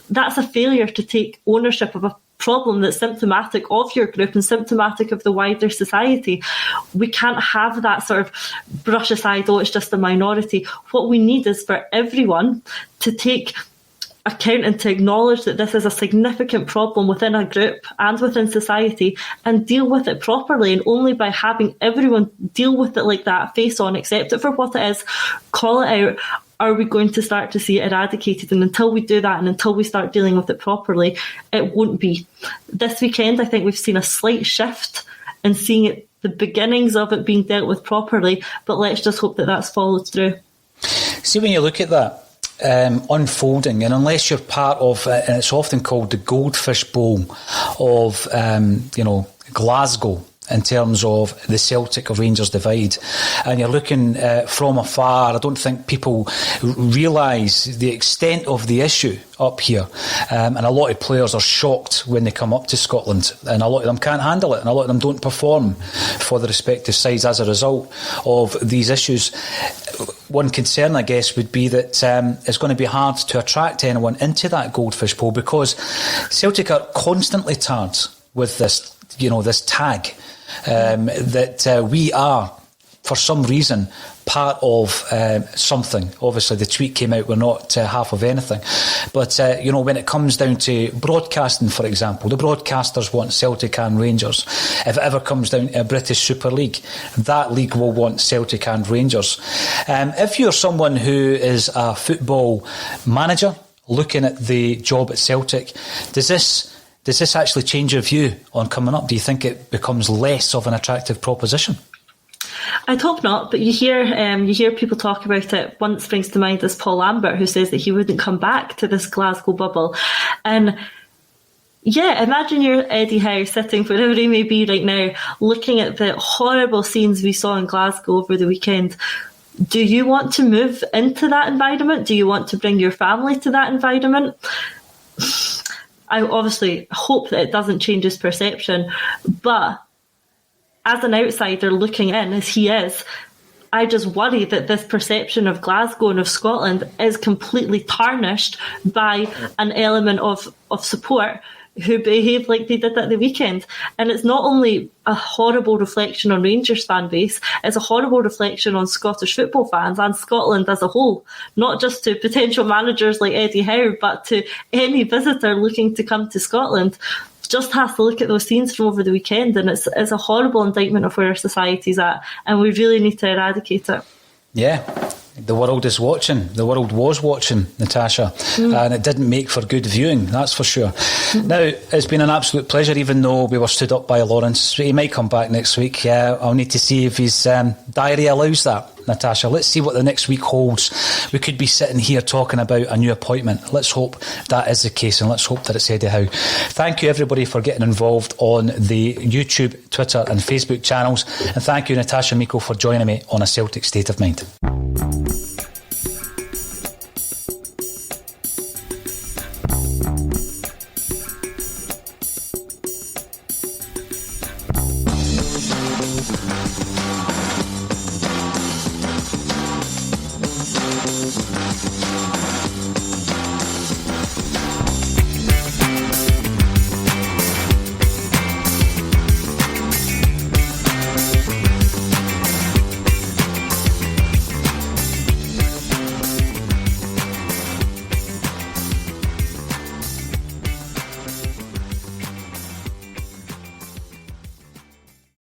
That's a failure to take ownership of a problem that's symptomatic of your group and symptomatic of the wider society. We can't have that sort of brush aside, it's just a minority. What we need is for everyone to take account and to acknowledge that this is a significant problem within a group and within society and deal with it properly. And only by having everyone deal with it like that, face on, accept it for what it is, call it out, are we going to start to see it eradicated. And until we do that and until we start dealing with it properly, it won't be. This weekend, I think we've seen a slight shift in seeing it, the beginnings of it being dealt with properly, but let's just hope that that's followed through. See, when you look at that unfolding, and unless you're part of, and it's often called the Goldfish Bowl of, Glasgow, in terms of the Celtic Rangers divide, and you're looking from afar, I don't think people realise the extent of the issue up here, and a lot of players are shocked when they come up to Scotland, and a lot of them can't handle it, and a lot of them don't perform for the respective sides as a result of these issues. One concern, I guess, would be that it's going to be hard to attract anyone into that Goldfish Bowl because Celtic are constantly tarred with this, this tag that we are, for some reason, part of something. Obviously, the tweet came out, we're not half of anything. But, when it comes down to broadcasting, for example, the broadcasters want Celtic and Rangers. If it ever comes down to a British Super League, that league will want Celtic and Rangers. If you're someone who is a football manager looking at the job at Celtic, does this actually change your view on coming up? Do you think it becomes less of an attractive proposition? I'd hope not, but you hear people talk about it. One that springs to mind is Paul Lambert, who says that he wouldn't come back to this Glasgow bubble. And yeah, imagine you're Eddie Howe sitting wherever he may be right now, looking at the horrible scenes we saw in Glasgow over the weekend. Do you want to move into that environment? Do you want to bring your family to that environment? I obviously hope that it doesn't change his perception, but as an outsider looking in, as he is, I just worry that this perception of Glasgow and of Scotland is completely tarnished by an element of support who behaved like they did at the weekend. And it's not only a horrible reflection on Rangers fan base, it's a horrible reflection on Scottish football fans and Scotland as a whole, not just to potential managers like Eddie Howe, but to any visitor looking to come to Scotland. Just has to look at those scenes from over the weekend, and it's a horrible indictment of where our society's at, and we really need to eradicate it. Yeah. The world is watching. The world was watching, Natasha, and it didn't make for good viewing, that's for sure. Now, it's been an absolute pleasure, even though we were stood up by Lawrence. He might come back next week. I'll need to see if his diary allows that, Natasha. Let's see what the next week holds. We could be sitting here talking about a new appointment. Let's hope that is the case, and let's hope that it's Eddie Howe. Thank you, everybody, for getting involved on the YouTube, Twitter and Facebook channels, and thank you, Natasha Meikle, for joining me on A Celtic State of Mind.